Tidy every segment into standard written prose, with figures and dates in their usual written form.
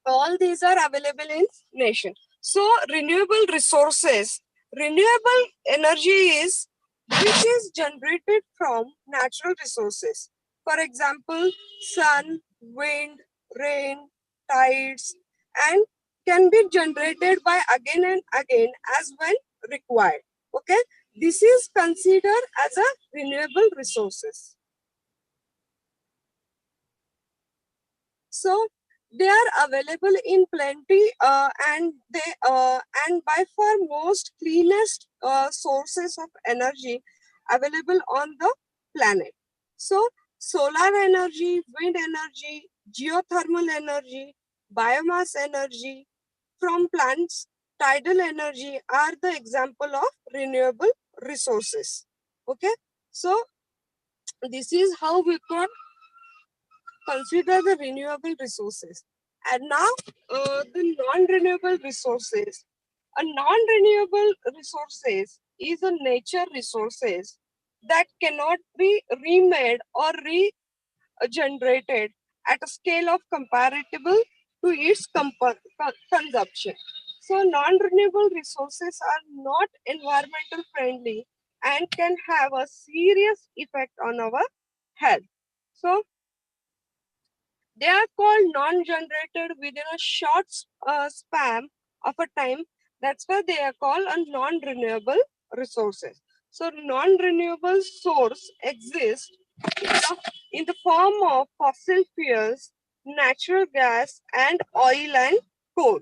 All these are available in nation. So renewable resources, renewable energy is which is generated from natural resources. For example, sun, wind, rain, tides, and can be generated by again and again as when required. Okay, this is considered as a renewable resources. So they are available in plenty, and by far most cleanest sources of energy available on the planet. So solar energy, wind energy, geothermal energy, biomass energy from plants, tidal energy are the example of renewable resources. Okay, so this is how we can consider the renewable resources. And now the non-renewable resources. A non-renewable resources is a nature resources that cannot be remade or regenerated at a scale of comparable to its consumption. So non-renewable resources are not environmental friendly and can have a serious effect on our health. So they are called non-generated within a short span of a time. That's why they are called a non-renewable resources. So non-renewable source exists in the form of fossil fuels, natural gas, and oil and coal.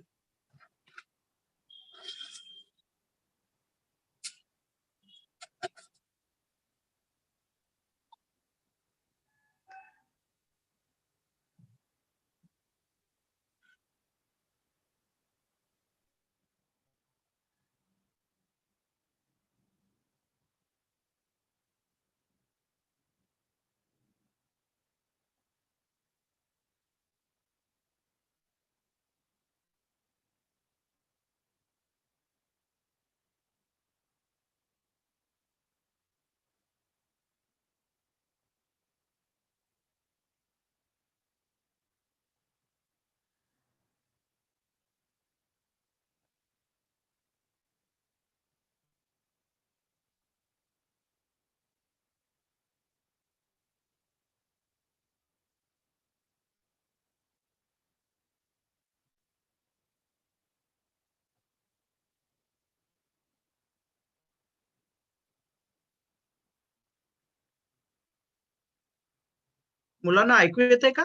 मुलांना ऐकू येते का?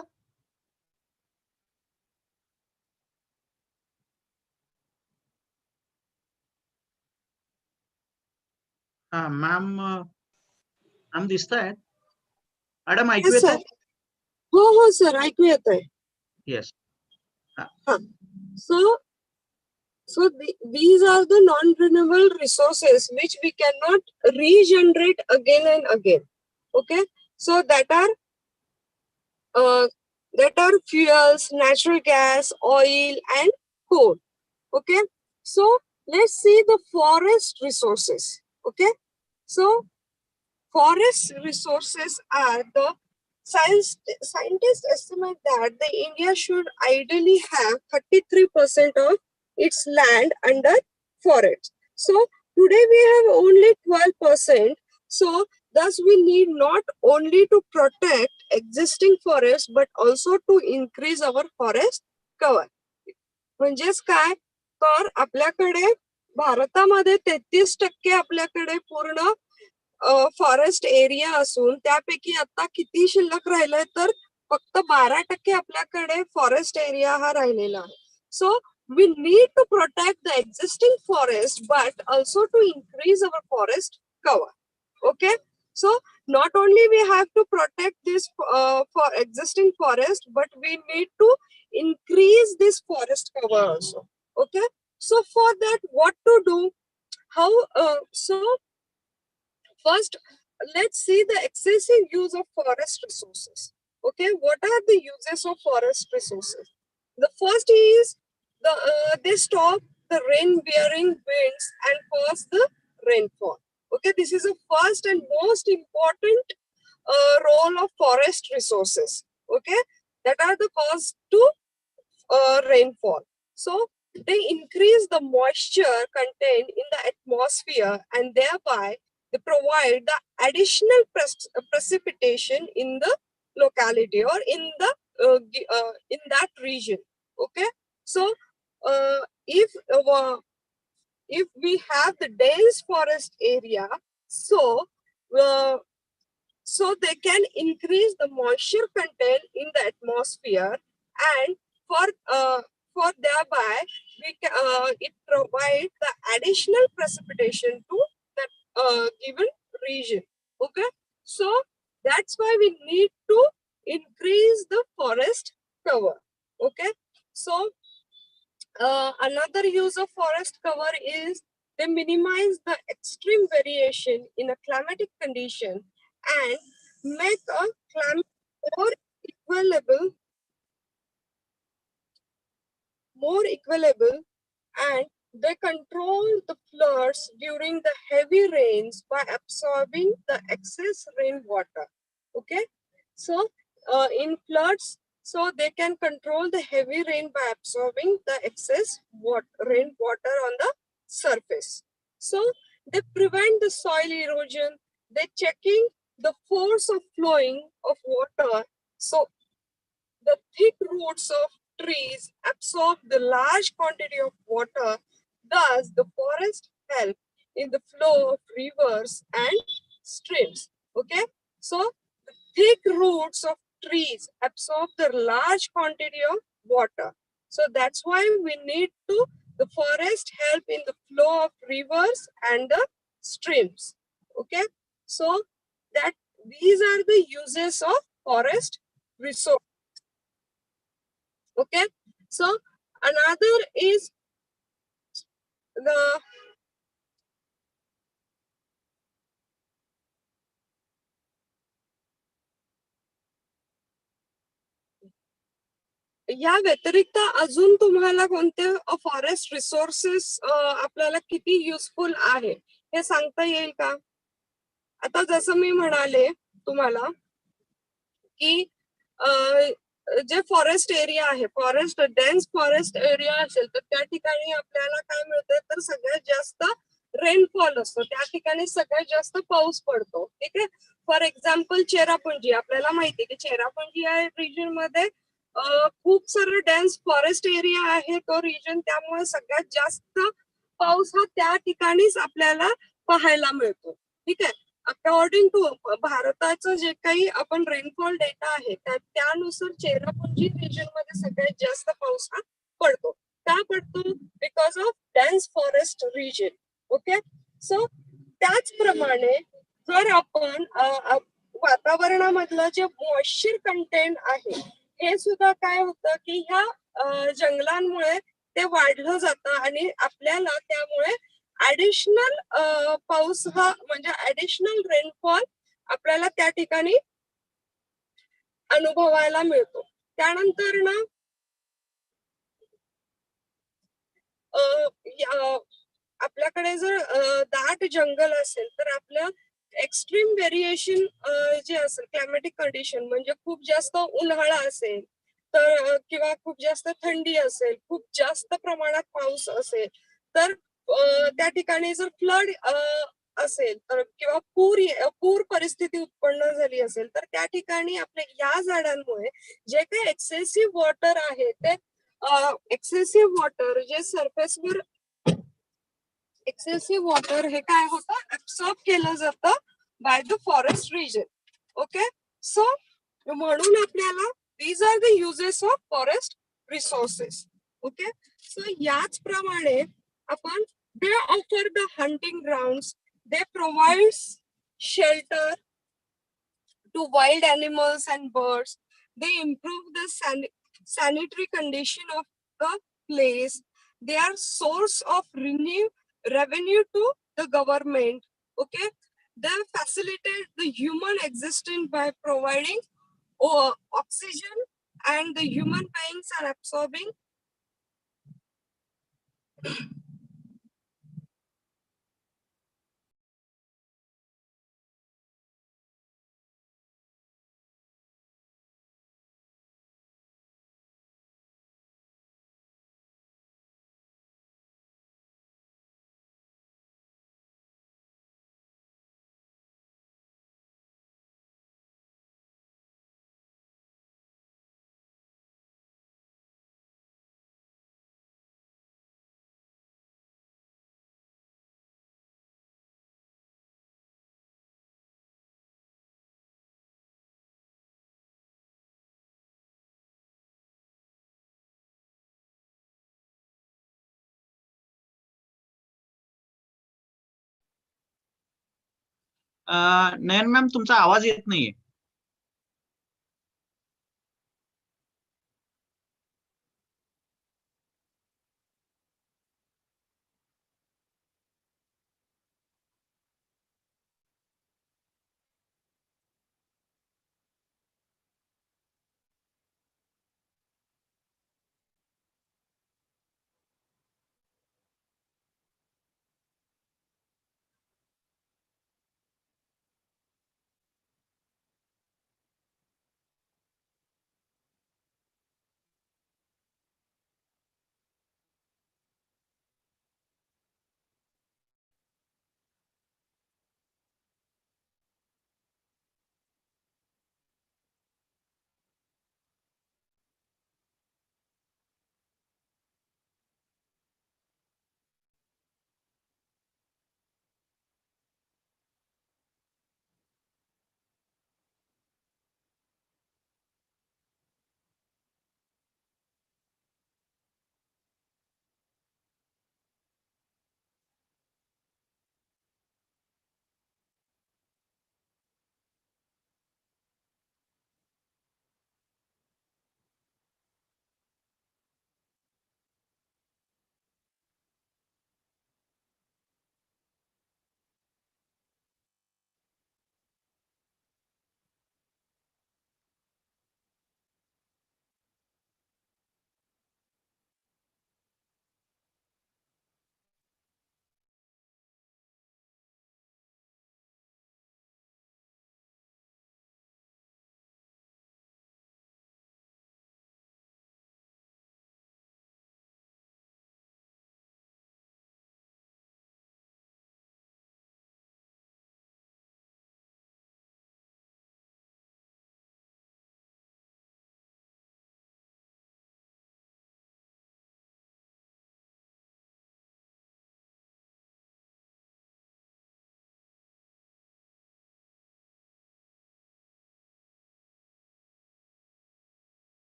हा ma'am दिसतायत. Madam ऐकू Yes, येत sir. हो sir ऐकू येत आहे. Yes. So these are the non-renewable resources which we cannot regenerate again and again. Okay, so that are fuels, natural gas, oil, and coal. Okay, so let's see the forest resources. Okay, so forest resources are the scientists estimate that the India should ideally have 33% of its land under forest. So today we have only 12%. So thus we need not only to protect existing forests but also to increase our forest cover. म्हणजेच काय तर आपल्याकडे भारतामध्ये 33% आपल्याकडे पूर्ण forest area असून त्यापैकी आता किती शिल्लक राहिलंय तर फक्त 12% आपल्याकडे फॉरेस्ट एरिया हा राहिलेला आहे. So we need to protect the existing forest but also to increase our forest cover. Okay, so not only we have to protect this for existing forest but we need to increase this forest cover also. Okay, so for that what to do, how so first, let's see the excessive use of forest resources. Okay, what are the uses of forest resources? The first is they stop the rain-bearing winds and cause the rainfall. Okay, this is the first and most important role of forest resources. Okay, that are the cause to rainfall. So they increase the moisture content in the atmosphere, and thereby they provide the additional precipitation in the locality or in the in that region. Okay, so if we have the dense forest area, so uh, so they can increase the moisture content in the atmosphere, and for thereby it provides the additional precipitation to that given region. Okay, so that's why we need to increase the forest cover. Okay, so another use of forest cover is they minimize the extreme variation in a climatic condition and make a climate more equitable, and they control the floods during the heavy rains by absorbing the excess rainwater. Okay, so in floods, so they can control the heavy rain by absorbing the excess rainwater on the surface. So they prevent the soil erosion. They checking the force of flowing of water. So the thick roots of trees absorb the large quantity of water. Thus, the forest help in the flow of rivers and streams. Okay, so thick roots of trees absorb the large quantity of water. So that's why we need to the forest help in the flow of rivers and the streams. Okay, so that these are the uses of forest resource. Okay, so another is the या व्यतिरिक्त अजून तुम्हाला कोणते forest resources आपल्याला किती useful आहे हे सांगता येईल का? आता जसं मी म्हणाले तुम्हाला की जे फॉरेस्ट एरिया आहे, फॉरेस्ट डेन्स फॉरेस्ट एरिया असेल तर त्या ठिकाणी आपल्याला काय मिळतं तर सगळ्यात जास्त रेनफॉल असतो, त्या ठिकाणी सगळ्यात जास्त पाऊस पडतो. ठीक आहे, फॉर एक्झाम्पल चेरापुंजी, आपल्याला माहिती आहे की चेरापुंजी या रिजन मध्ये खूप सारं डेन्स फॉरेस्ट एरिया आहे तो रिजन, त्यामुळे सगळ्यात जास्त पाऊस हा त्या ठिकाणीच आपल्याला पाहायला मिळतो. ठीक आहे, अकॉर्डिंग टू भारताचं जे काही आपण रेनफॉल डेटा आहे त्यानुसार चेरापुंजी रिजन मध्ये सगळ्यात जास्त पाऊस हा पडतो. का पडतो? Because of dense forest region. Okay, so त्याचप्रमाणे जर आपण वातावरणामधलं जे मॉइश्चर कंटेंट आहे हे सुद्धा काय होतं की ह्या जंगलांमुळे ते वाढलं जातं आणि आपल्याला त्यामुळे ऍडिशनल पाऊस हा म्हणजे ऍडिशनल रेनफॉल आपल्याला त्या ठिकाणी अनुभवायला मिळतो. त्यानंतर ना आपल्याकडे जर दाट जंगल असेल तर आपलं एक्स्ट्रीम व्हेरिएशन जे असेल क्लायमॅटिक कंडिशन म्हणजे खूप जास्त उन्हाळा असेल तर किंवा खूप जास्त थंडी असेल, खूप जास्त प्रमाणात पाऊस असेल तर त्या ठिकाणी जर फ्लड असेल तर किंवा पूर परिस्थिती उत्पन्न झाली असेल तर त्या ठिकाणी आपल्या या झाडांमुळे जे काही एक्सेसिव्ह वॉटर आहे ते एक्सेसिव्ह वॉटर जे सरफेसवर एक्सेसिव्ह वॉटर हे काय होतं ऍब्सॉर्ब केलं जातं by the forest region. Okay, so म्हणून आपल्याला these are the uses of forest resources. Okay, so याचप्रमाणे आपण they offer the hunting grounds, they provides shelter to wild animals and birds. They improve the sanitary condition of the place. They are source of revenue to the government. Okay, they facilitate the human existence by providing oxygen, and the human beings are absorbing Nayan ma'am, तुमचा आवाज येत नाहीये.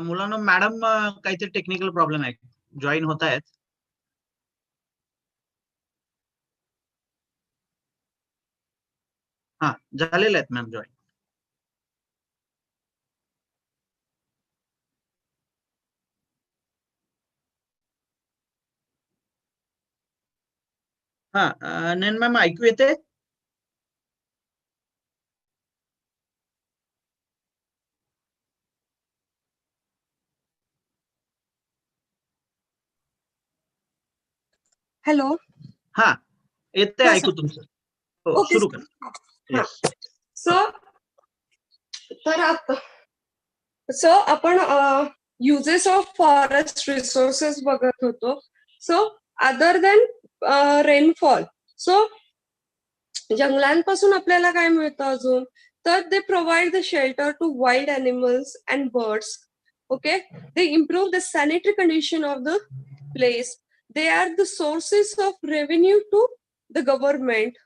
मुलांना madam काहीतरी technical problem आहे, join होत आहेत. हा, झालेले आहेत मॅम जॉईन. हा, नयन मॅम ऐकू येते? हॅलो. हा, येते हा ऐकू सर. तुमचं. हो, ओके सुरू सर. करा. हा. येस. सो आपण युजेस ऑफ फॉरेस्ट रिसोर्सेस बघत होतो. So other than rainfall, so जंगलांपासून आपल्याला काय मिळतं अजून, तर they provide the shelter to wild animals and birds. Okay, they improve the sanitary condition of the place. They are the sources of revenue to the government.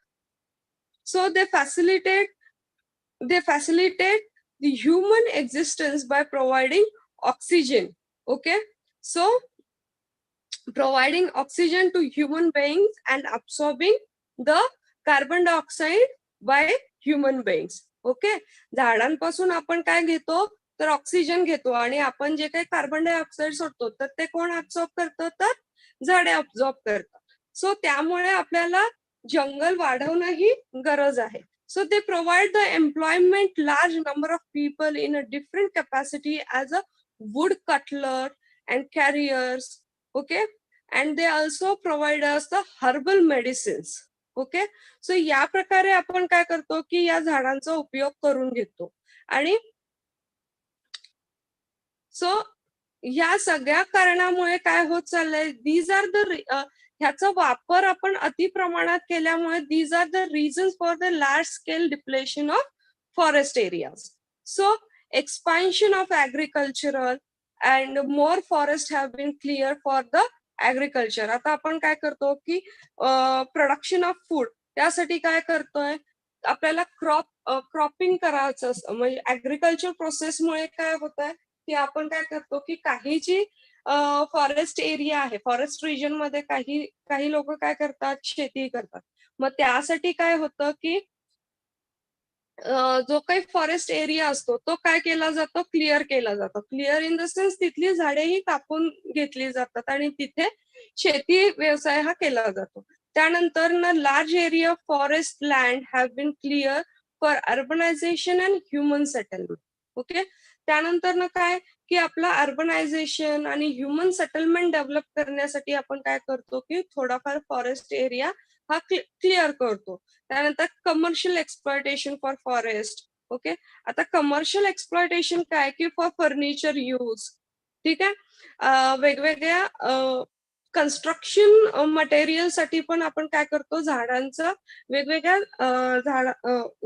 So they facilitate the human existence by providing oxygen. Okay, so providing oxygen to human beings and absorbing the carbon dioxide by human beings. Okay, झाडांपासून आपण काय घेतो, तर oxygen घेतो, आणि आपण जे काही कार्बन डायऑक्साईड सोडतो तर ते कोण ऍब्सॉर्ब करतं, तर झाडे ऍब्सॉर्ब करतात. सो त्यामुळे आपल्याला जंगल वाढवणं ही गरज आहे. So they provide the employment large number of people in a different capacity as a would Cutler and carriers. Okay, and they also provide us the herbal medicines. Okay, so या प्रकारे आपण काय करतो की या झाडांचा उपयोग करून घेतो. आणि सो या सगळ्या कारणामुळे काय होत चाललंय, दीज आर द ह्याचा वापर आपण अति प्रमाणात केल्यामुळे these are the reasons for the large scale depletion of forest areas. So expansion of agricultural and more forest have been clear for the agriculture. आता आपण काय करतो की प्रोडक्शन ऑफ फूड, त्यासाठी काय करतोय, आपल्याला क्रॉपिंग करायचं असतं. म्हणजे ऍग्रिकल्चर प्रोसेसमुळे काय होत आहे की आपण काय करतो की काही जी फॉरेस्ट एरिया आहे, फॉरेस्ट रिजन मध्ये काही काही लोक काय करतात, शेती करतात. मग त्यासाठी काय होतं की जो काही फॉरेस्ट एरिया असतो तो काय केला जातो, क्लिअर केला जातो. क्लिअर इन द सेन्स तिथली झाडेही कापून घेतली जातात आणि तिथे शेती व्यवसाय हा केला जातो. त्यानंतर ना large area of forest land have been clear for urbanisation and human settlement. Okay, त्यानंतर ना काय की आपला अर्बनायझेशन आणि ह्युमन सेटलमेंट डेव्हलप करण्यासाठी आपण काय करतो की थोडाफार फॉरेस्ट एरिया हा क्लिअर करतो. त्यानंतर commercial exploitation for forest. Okay, आता कमर्शियल एक्सप्लॉयटेशन काय की फॉर फर्निचर यूज. ठीक आहे, वेगवेगळ्या कन्स्ट्रक्शन मटेरियल साठी पण आपण काय करतो, झाडांचा वेगवेगळ्या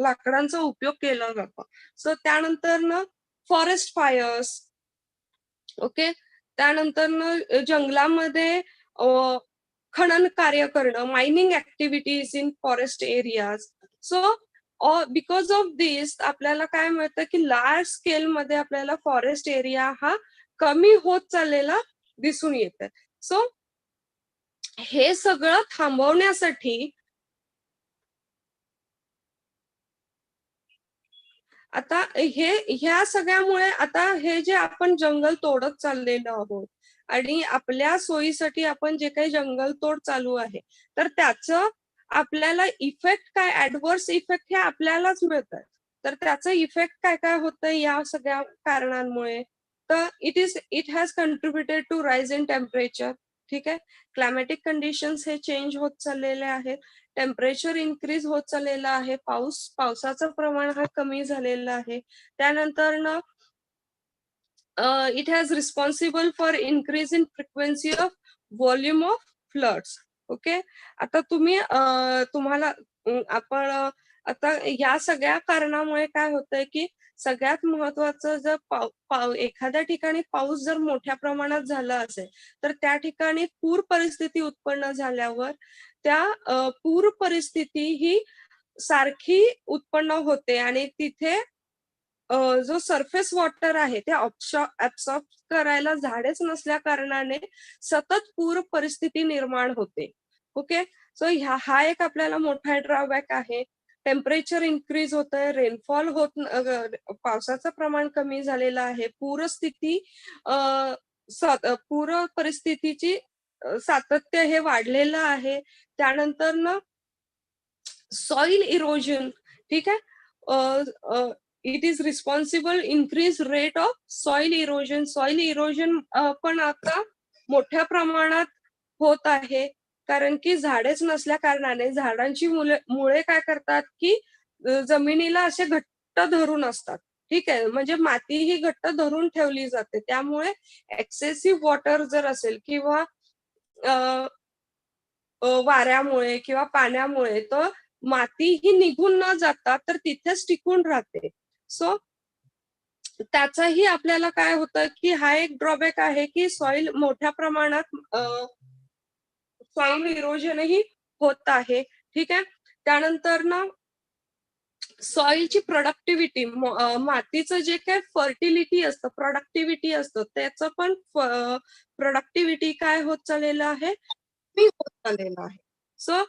लाकडांचा उपयोग केला जातो. सो त्यानंतर ना फॉरेस्ट फायर्स. ओके, त्यानंतर ना जंगलामध्ये खनन कार्य करणं, mining activities in forest areas. So because of this आपल्याला काय मिळतं की लार्ज स्केल मध्ये आपल्याला फॉरेस्ट एरिया हा कमी होत चाललेला दिसून येत. सो हे सगळं थांबवण्यासाठी आता ह्या सगळ्यामुळे आता हे जे आपण जंगल तोडत चाललेलो आहोत आणि आपल्या सोयीसाठी आपण जे काही जंगल तोड चालू आहे, तर त्याचं आपल्याला इफेक्ट काय, ऍडव्हर्स इफेक्ट हे आपल्यालाच मिळतात. तर त्याचं इफेक्ट काय काय होतं या सगळ्या कारणांमुळे, तर it has contributed to rise in temperature. ठीक आहे, क्लायमॅटिक कंडिशन्स हे चेंज होत चाललेले आहेत, टेम्परेचर इन्क्रीज होत चाललेलं आहे, पावसाचं प्रमाण हा कमी झालेलं आहे. त्यानंतर ना it has responsible for increase in frequency of volume of floods. Okay, आता तुम्हाला आपण आता या सगळ्या कारणामुळे काय होतंय की सगळ्यात महत्वाचं, जर एखाद्या ठिकाणी पाऊस जर मोठ्या प्रमाणात झाला असेल तर त्या ठिकाणी पूर परिस्थिती उत्पन्न झाल्यावर त्या पूर परिस्थिती ही सारखी उत्पन्न होते आणि तिथे जो सरफेस वॉटर आहे ते ऍब्सॉर्ब करायला झाडेच नसल्या कारणाने सतत पूर परिस्थिती निर्माण होते. ओके, सो हा एक आपल्याला मोठा ड्रॉबॅक आहे. टेम्परेचर इन्क्रीज होत आहे, रेनफॉल पावसाचं प्रमाण कमी झालेलं आहे, पूरस्थिती पूर परिस्थितीची सातत्य हे वाढलेलं आहे. त्यानंतर ना सॉइल इरोजन, ठीक आहे, it is responsible increase rate of soil erosion. Soil erosion पण आता मोठ्या प्रमाणात होत आहे, कारण की झाडेच नसल्या कारणाने झाडांची मुळे काय करतात की जमिनीला असे घट्ट धरून असतात. ठीक आहे, म्हणजे माती ही घट्ट धरून ठेवली जाते. त्यामुळे एक्सेसिव्ह वॉटर जर असेल किंवा वाऱ्यामुळे किंवा पाण्यामुळे तर माती ही निघून न जाता तर तिथेच टिकून राहते. सो त्याचाही आपल्याला काय होतं की हा एक ड्रॉबॅक आहे की सॉइल मोठ्या प्रमाणात सॉइल इरोजनही होत आहे. ठीक आहे, त्यानंतर ना सॉइलची प्रोडक्टिव्हिटी, मातीचं जे काही फर्टिलिटी असतं, प्रोडक्टिव्हिटी असतं, त्याचं पण प्रोडक्टिव्हिटी काय होत चाललेलं आहे, कमी होत चाललेलं आहे. सो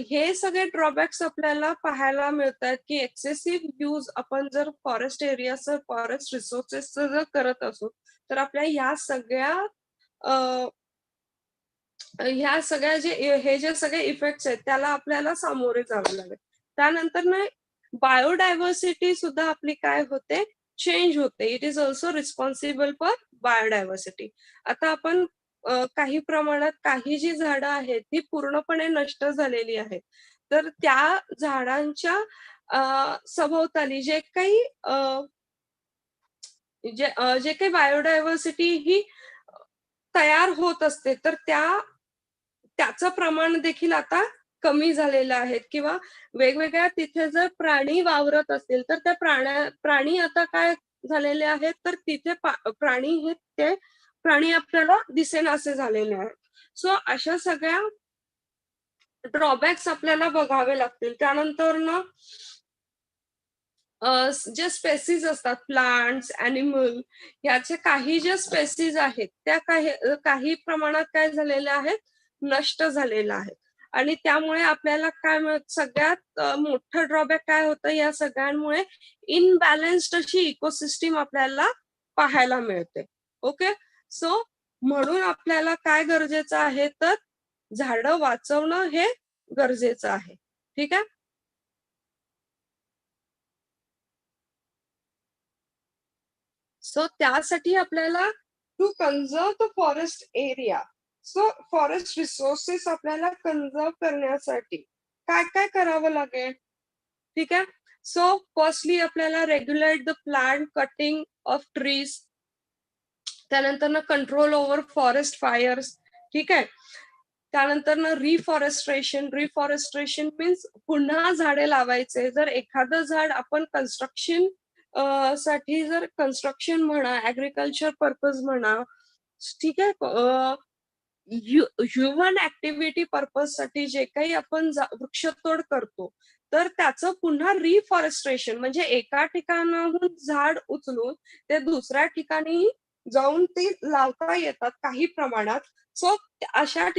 हे सगळे ड्रॉबॅक्स आपल्याला पाहायला मिळतात की एक्सेसिव्ह यूज आपण जर फॉरेस्ट एरियाचं, फॉरेस्ट रिसोर्सेसचं जर करत असू तर आपल्या ह्या सगळ्या हे जे सगळे इफेक्ट्स आहेत त्याला आपल्याला सामोरे जावं लागेल. त्यानंतर ना बायोडायव्हर्सिटी सुद्धा आपली काय होते, चेंज होते. It is also responsible for biodiversity. आता आपण काही प्रमाणात काही जी झाडं आहेत ती पूर्णपणे नष्ट झालेली आहेत, तर त्या झाडांच्या सभोवताली जे काही जे काही बायोडायव्हर्सिटी ही तयार होत असते, तर त्याचं प्रमाण देखील आता कमी झालेलं आहे. किंवा वेगवेगळ्या तिथे जर प्राणी वावरत असतील तर त्या प्राणी आता काय झालेले आहेत, तर तिथे प्राणी आपल्याला दिसेनासे झालेले आहेत. सो अशा सगळ्या ड्रॉबॅक्स आपल्याला बघावे लागतील. त्यानंतर ना जे स्पेसीज असतात, प्लांट्स, ॲनिमल, याचे काही जे स्पेसीज आहेत त्या काही प्रमाणात काय झालेल्या आहेत, नष्ट झालेल्या आहेत. आणि त्यामुळे आपल्याला काय सगळ्यात मोठं ड्रॉबॅक काय होतं, या सगळ्यांमुळे इनबॅलन्स्ड अशी इकोसिस्टीम आपल्याला पाहायला मिळते. ओके, सो म्हणून आपल्याला काय गरजेचं आहे, तर झाडं वाचवणं हे गरजेचं आहे. ठीक आहे, सो त्यासाठी आपल्याला to conserve the forest area, so forest resources आपल्याला कन्झर्व करण्यासाठी काय काय करावं लागेल. ठीक आहे, सो फर्स्टली आपल्याला regulate the plant cutting of trees. त्यानंतर ना कंट्रोल ओव्हर फॉरेस्ट फायर्स. ठीक आहे, त्यानंतर ना रिफॉरेस्ट्रेशन मीन्स पुन्हा झाडे लावायचे. जर एखादं झाड आपण कन्स्ट्रक्शन साठी, जर कन्स्ट्रक्शन म्हणा, ऍग्रिकल्चर पर्पज म्हणा, ठीक आहे, ह्युमन ऍक्टिव्हिटी पर्पज साठी जे काही आपण वृक्षतोड करतो, तर त्याचं पुन्हा रिफॉरेस्ट्रेशन म्हणजे एका ठिकाणाहून झाड उचलून ते दुसऱ्या ठिकाणी जाऊन ते लावता येतात काही प्रमाणात. सो अशा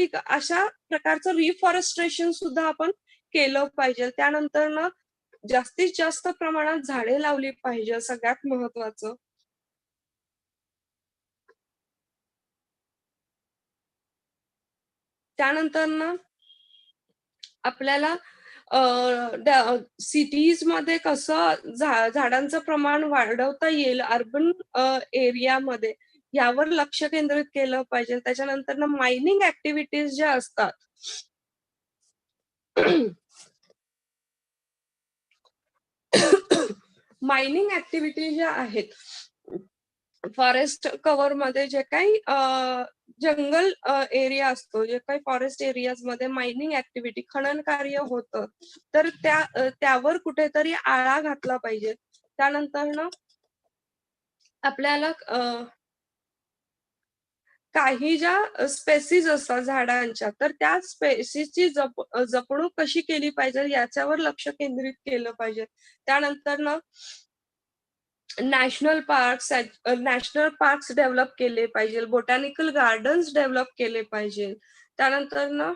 प्रकारचं रिफॉरेस्ट्रेशन सुद्धा आपण केलं पाहिजे. त्यानंतर ना जास्तीत जास्त प्रमाणात झाडे लावली पाहिजे, सगळ्यात महत्वाचं. त्यानंतर ना आपल्याला सिटीज मध्ये कसं झाडांचं प्रमाण वाढवता येईल अर्बन एरियामध्ये, यावर लक्ष केंद्रित केलं पाहिजे. त्याच्यानंतर ना मायनिंग ऍक्टिव्हिटीज ज्या असतात मायनिंग ऍक्टिव्हिटी ज्या आहेत, फॉरेस्ट कव्हर मध्ये जे काही जंगल एरिया असतो, जे काही फॉरेस्ट एरियाज मध्ये मायनिंग ऍक्टिव्हिटी, खनन कार्य होतं, तर त्यावर कुठेतरी आळा घातला पाहिजे. त्यानंतर ना आपल्याला काही ज्या स्पेसीज असतात झाडांच्या, तर त्या स्पेसीसची जपणूक कशी केली पाहिजे याच्यावर लक्ष केंद्रित केलं पाहिजे. त्यानंतर ना नॅशनल पार्क्स डेव्हलप केले पाहिजे, बोटॅनिकल गार्डन्स डेव्हलप केले पाहिजे. त्यानंतर ना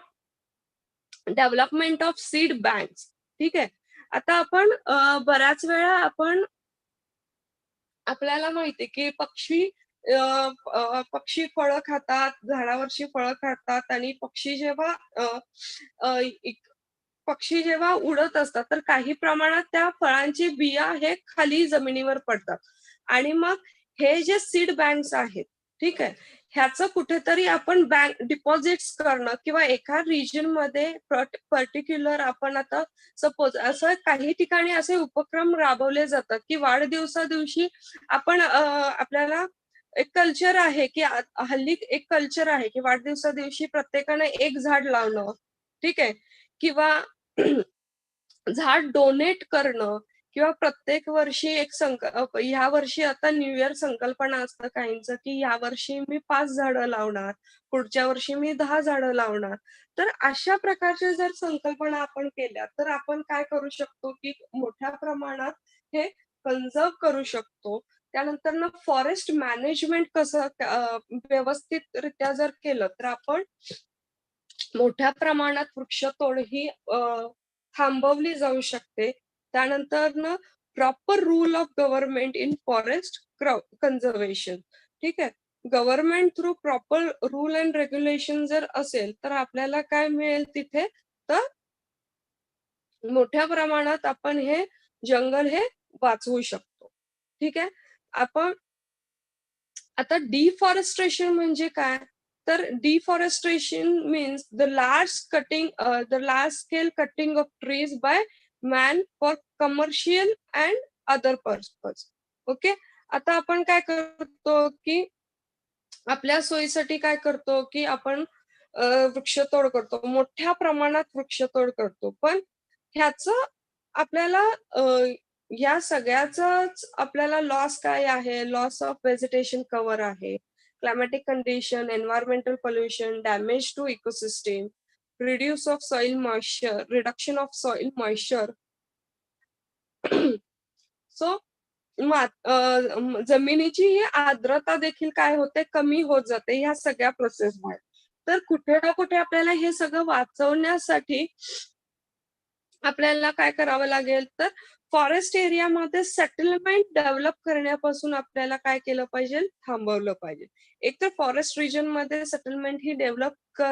डेव्हलपमेंट ऑफ सीड बँक्स. ठीक आहे. आता आपण बऱ्याच वेळा आपल्याला माहिती की पक्षी फळं खातात, झाडावरची फळं खातात, आणि पक्षी जेव्हा उडत असतात तर काही प्रमाणात त्या फळांची बिया हे खाली जमिनीवर पडतात, आणि मग हे जे सीड बँक्स आहेत, ठीक आहे, ह्याचं कुठेतरी आपण बँक डिपॉझिट्स करणं, किंवा एका रिजन मध्ये पर्टिक्युलर आपण आता सपोज असं काही ठिकाणी असे उपक्रम राबवले जातात की वाढदिवसा दिवशी आपण आपल्याला एक कल्चर आहे की हल्ली एक कल्चर आहे की वाढदिवसा दिवशी प्रत्येकाने एक झाड लावणं, ठीक आहे, किंवा झाड डोनेट करणं, किंवा प्रत्येक वर्षी ह्या वर्षी आता न्यू इयर संकल्पना असतं काहींचं की या वर्षी मी 5 झाडं लावणार, पुढच्या वर्षी मी 10 झाडं लावणार. तर अशा प्रकारच्या जर संकल्पना आपण केल्या तर आपण काय करू शकतो की मोठ्या प्रमाणात हे कन्झर्व करू शकतो. त्यानंतर ना फॉरेस्ट मॅनेजमेंट कसं व्यवस्थितरित्या जर केलं तर आपण मोठ्या प्रमाणात वृक्षतोड ही थांबवली जाऊ शकते. त्यानंतर ना proper rule of government in forest conservation. ठीक आहे. Government through proper rule and regulation जर असेल तर आपल्याला काय मिळेल तिथे, तर मोठ्या प्रमाणात आपण हे जंगल हे वाचवू शकतो. ठीक आहे. आपण आता डिफॉरेस्ट्रेशन म्हणजे काय, तर deforestation means the large scale cutting of trees by man for commercial and other purpose. Okay. आता आपण काय करतो की आपल्या सोयीसाठी काय करतो की आपण वृक्षतोड करतो, मोठ्या प्रमाणात वृक्षतोड करतो, पण ह्याच आपल्याला या सगळ्याच आपल्याला लॉस काय आहे, लॉस ऑफ व्हेजिटेशन कव्हर आहे, climatic condition, environmental pollution, damage to ecosystem, reduction of soil moisture. So जमिनीची ही आर्द्रता देखील काय होते, कमी होत जाते ह्या सगळ्या प्रोसेसमुळे. तर कुठे ना कुठे आपल्याला हे सगळं वाचवण्यासाठी आपल्याला काय करावं लागेल, तर फॉरेस्ट एरियामध्ये सेटलमेंट डेव्हलप करण्यापासून आपल्याला काय केलं पाहिजे, थांबवलं पाहिजे. एक तर फॉरेस्ट रिजन मध्ये सेटलमेंट ही डेव्हलप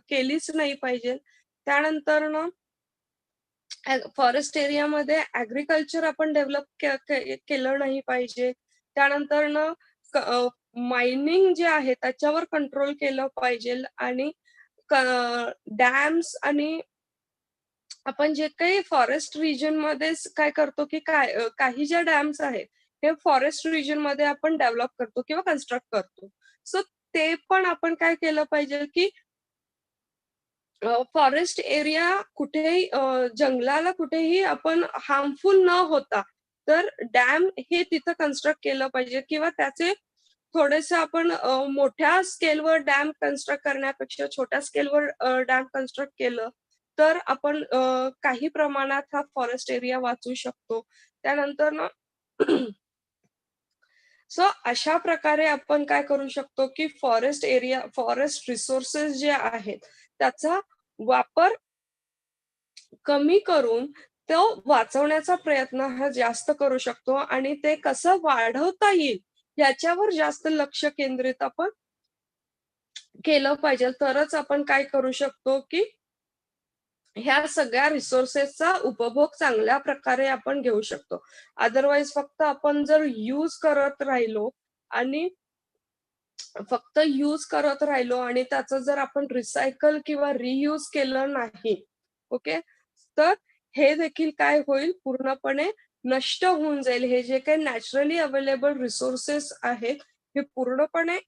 केलीच नाही पाहिजे. त्यानंतर ना फॉरेस्ट एरियामध्ये ऍग्रिकल्चर आपण डेव्हलप केलं नाही पाहिजे. त्यानंतर ना मायनिंग जे आहे त्याच्यावर कंट्रोल केलं पाहिजे, आणि डॅम्स आणि आपण जे काही फॉरेस्ट रिजन मध्ये काय करतो की काही ज्या डॅम्स आहेत हे फॉरेस्ट रिजन मध्ये आपण डेव्हलप करतो किंवा कन्स्ट्रक्ट करतो. सो ते पण आपण काय केलं पाहिजे की फॉरेस्ट एरिया कुठेही जंगलाला कुठेही आपण हार्मफुल न होता तर डॅम हे तिथं कन्स्ट्रक्ट केलं पाहिजे, किंवा त्याचे थोडेसे आपण मोठ्या स्केलवर डॅम कन्स्ट्रक्ट करण्यापेक्षा छोट्या स्केलवर डॅम कन्स्ट्रक्ट केलं तर आपण काही प्रमाणात हा फॉरेस्ट एरिया वाचू शकतो. त्यानंतर ना सो अशा प्रकारे आपण काय करू शकतो की फॉरेस्ट रिसोर्सेस जे आहेत त्याचा वापर कमी करून तो वाचवण्याचा प्रयत्न हा जास्त करू शकतो, आणि ते कसं वाढवता येईल याच्यावर जास्त लक्ष केंद्रित आपण केलं पाहिजे. तरच आपण काय करू शकतो की ह्या सगळ्या रिसोर्सेसचा उपभोग चांगल्या प्रकारे आपण घेऊ शकतो. अदरवाईज फक्त आपण जर यूज करत राहिलो आणि त्याचं जर आपण रिसायकल किंवा रियूज केलं नाही, ओके, तर हे देखील काय होईल, पूर्णपणे नष्ट होऊन जाईल. हे जे काही नॅचरली अवेलेबल रिसोर्सेस आहेत हे पूर्णपणे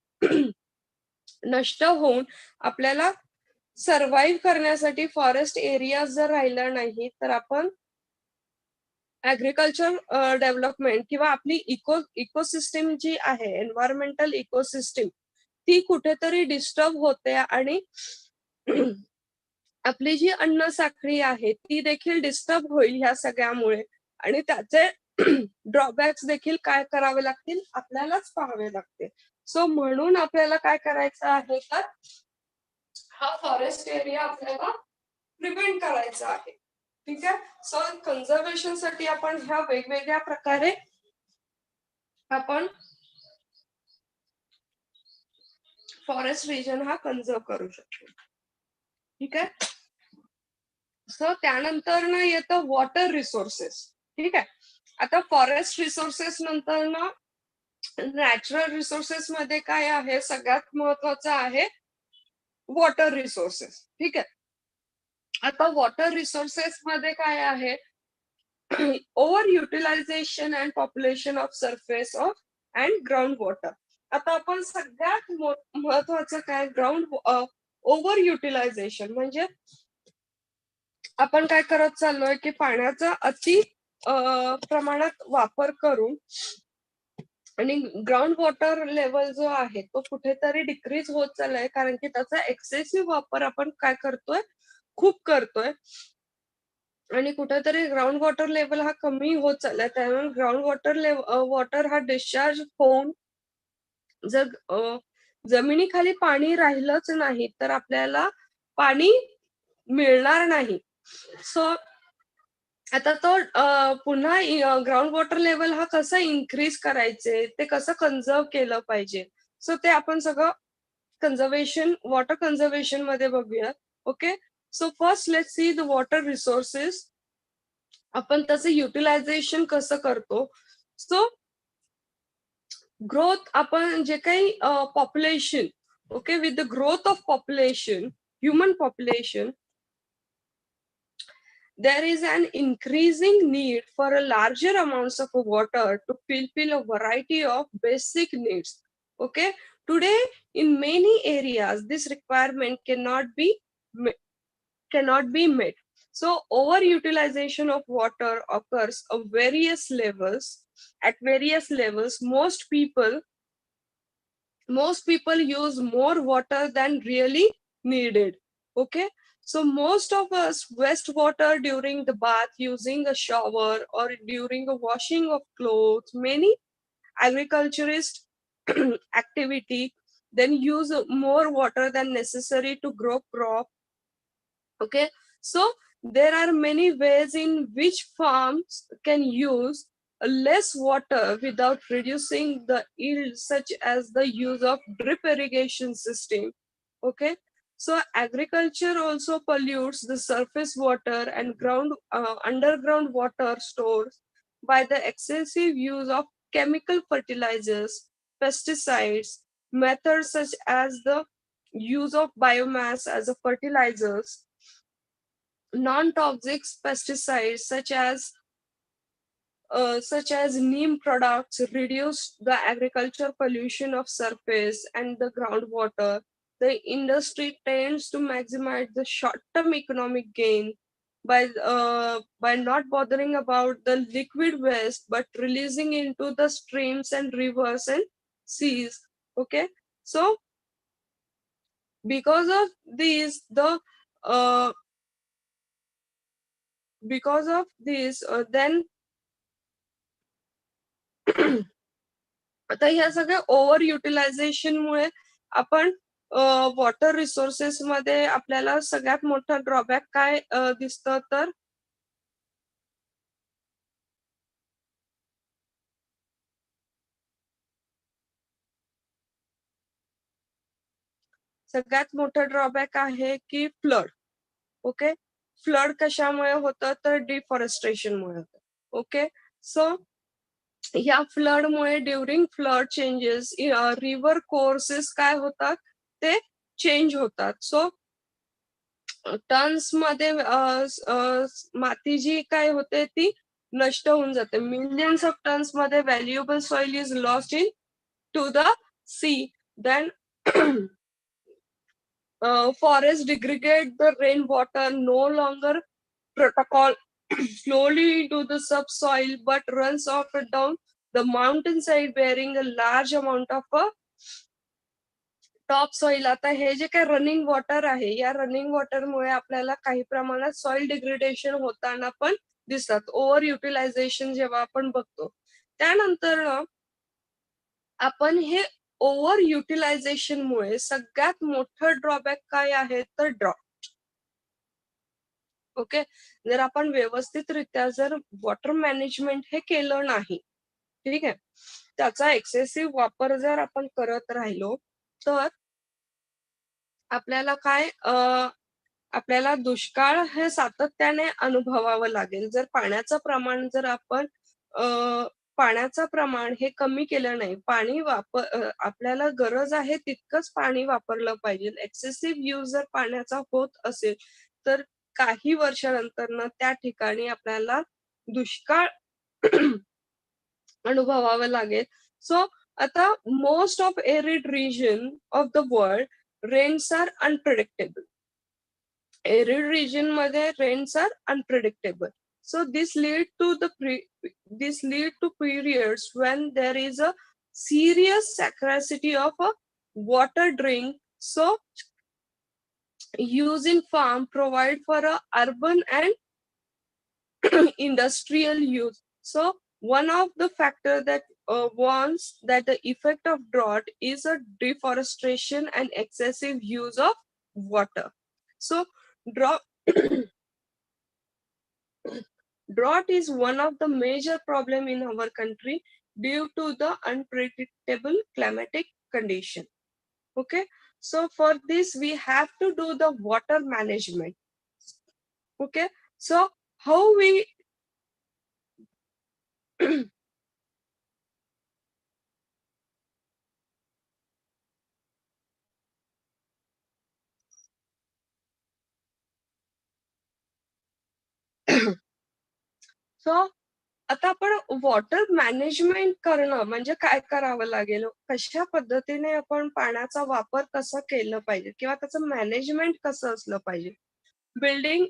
नष्ट होऊन आपल्याला सर्व्हाइव्ह करण्यासाठी फॉरेस्ट एरिया जर राहिला नाही तर आपण ऍग्रिकल्चर डेव्हलपमेंट किंवा आपली इकोसिस्टीम जी आहे, एन्व्हायरमेंटल इकोसिस्टीम, ती कुठेतरी डिस्टर्ब होते, आणि आपली जी अन्न साखळी आहे ती देखील डिस्टर्ब होईल ह्या सगळ्यामुळे, आणि त्याचे ड्रॉबॅक्स देखील काय करावे लागतील, आपल्यालाच पाहावे लागतील. सो म्हणून आपल्याला काय करायचं आहे, तर हा फॉरेस्ट एरिया आपल्याला प्रिव्हेंट करायचा आहे. ठीक आहे. सो कन्झर्वेशन साठी आपण ह्या वेगवेगळ्या प्रकारे आपण फॉरेस्ट रिजन हा कन्झर्व करू शकतो. ठीक आहे. सो त्यानंतर ना येतं वॉटर रिसोर्सेस. ठीक आहे. आता फॉरेस्ट रिसोर्सेस नंतर ना नॅचरल रिसोर्सेस मध्ये काय आहे, सगळ्यात महत्वाचं आहे वॉटर रिसोर्सेस. ठीक आहे. आता वॉटर रिसोर्सेस मध्ये काय आहे, over utilisation and population of surface of and ground water. आता आपण सगळ्यात महत्वाचं काय, ग्राउंड ओव्हर युटिलायझेशन म्हणजे आपण काय करत चाललोय की पाण्याचा अति प्रमाणात वापर करून आणि ग्राउंड वॉटर लेवल जो आहे तो कुठेतरी डिक्रीज होत चाललाय, कारण की त्याचा एक्सेसिव्ह वापर आपण काय करतोय, खूप करतोय आणि कुठेतरी ग्राउंड वॉटर लेवल हा कमी होत चाललाय. त्यामुळे ग्राउंड वॉटर हा डिस्चार्ज होऊन जर जमिनीखाली पाणी राहिलंच नाही तर आपल्याला पाणी मिळणार नाही. सो आता तो पुन्हा ग्राउंड वॉटर लेवल हा कसा इन्क्रीज करायचे, ते कसं कन्झर्व केलं पाहिजे, सो ते आपण सगळं कन्झर्वेशन, वॉटर कन्झर्वेशन मध्ये बघूया. Okay. So first let see the water resources. आपण त्याचं युटिलायझेशन कसं करतो. सो ग्रोथ, आपण जे काही population, okay, with the growth of population, human population, there is an increasing need for a larger amounts of water to fulfill a variety of basic needs. Okay. Today in many areas this requirement cannot be met. So overutilization of water occurs at various levels. At various levels, most people use more water than really needed. Okay. So most of us waste water during the bath, using a shower, or during the washing of clothes. Many agriculturist activity then use more water than necessary to grow crop. Okay. So there are many ways in which farms can use less water without reducing the yield, such as the use of drip irrigation system. Okay. So agriculture also pollutes the surface water and underground water stores by the excessive use of chemical fertilizers, pesticides, methods such as the use of biomass as a fertilizers, non-toxic pesticides such as neem products reduce the agriculture pollution of surface and the groundwater. The industry tends to maximize the short-term economic gain by not bothering about the liquid waste but releasing into the streams and rivers and seas. Okay. So because of these the uh, because of this then आता ह्या सगळ्या over utilisation मुळे आपण water resources मध्ये आपल्याला सगळ्यात मोठा drawback काय दिसतं, तर सगळ्यात मोठं ड्रॉबॅक आहे की फ्लड. ओके. फ्लड कशामुळे होतं, तर डिफॉरेस्ट्रेशनमुळे होतं. ओके. सो या फ्लड मुळे during flood changes river courses काय होतात, ते चेंज होतात. सो टन्स मध्ये माती जी काय होते ती नष्ट होऊन जाते. मिलियन्स ऑफ टन्स मध्ये valuable soil is lost into the sea. Then forest degrade the rainwater, no longer protocol slowly into the subsoil but runs off and down the mountainside bearing a large amount of top soil. आता हे जे काही running water आहे, या running water मुळे आपल्याला काही प्रमाणात सॉइल डिग्रेडेशन होताना पण दिसतात ओव्हर युटिलायझेशन जेव्हा आपण बघतो. त्यानंतर आपण हे ओव्हर युटिलायझेशन मुळे सगळ्यात मोठं ड्रॉबॅक काय आहे तर ड्रॉट. ओके, जर आपण व्यवस्थितरित्या जर वॉटर मॅनेजमेंट हे केलं नाही, ठीक आहे, त्याचा एक्सेसिव्ह वापर जर आपण करत राहिलो तर आपल्याला काय आपल्याला दुष्काळ हे सातत्याने अनुभवावं लागेल. जर पाण्याचं प्रमाण जर आपण पाण्याचं प्रमाण हे कमी केलं नाही, पाणी आपल्याला गरज आहे तितकंच पाणी वापरलं पाहिजे. एक्सेसिव्ह यूज जर पाण्याचा होत असेल तर काही वर्षानंतर त्या ठिकाणी आपल्याला दुष्काळ अनुभवावं लागेल. सो आता most of arid region of the world rains are unpredictable. arid region मध्ये rains are unpredictable. So this lead to periods when there is a serious scarcity of a water drink. So use in farm provide for a urban and industrial use. So one of the factor that warns that the effect of drought is a deforestation and excessive use of water. So drought drought is one of the major problem in our country due to the unpredictable climatic condition. Okay, so for this we have to do the water management. Okay, so how we so आता आपण water management करणं म्हणजे काय करावं लागेल, कशा पद्धतीने आपण पाण्याचा वापर कसा केलं पाहिजे किंवा त्याचं मॅनेजमेंट कसं असलं पाहिजे. Building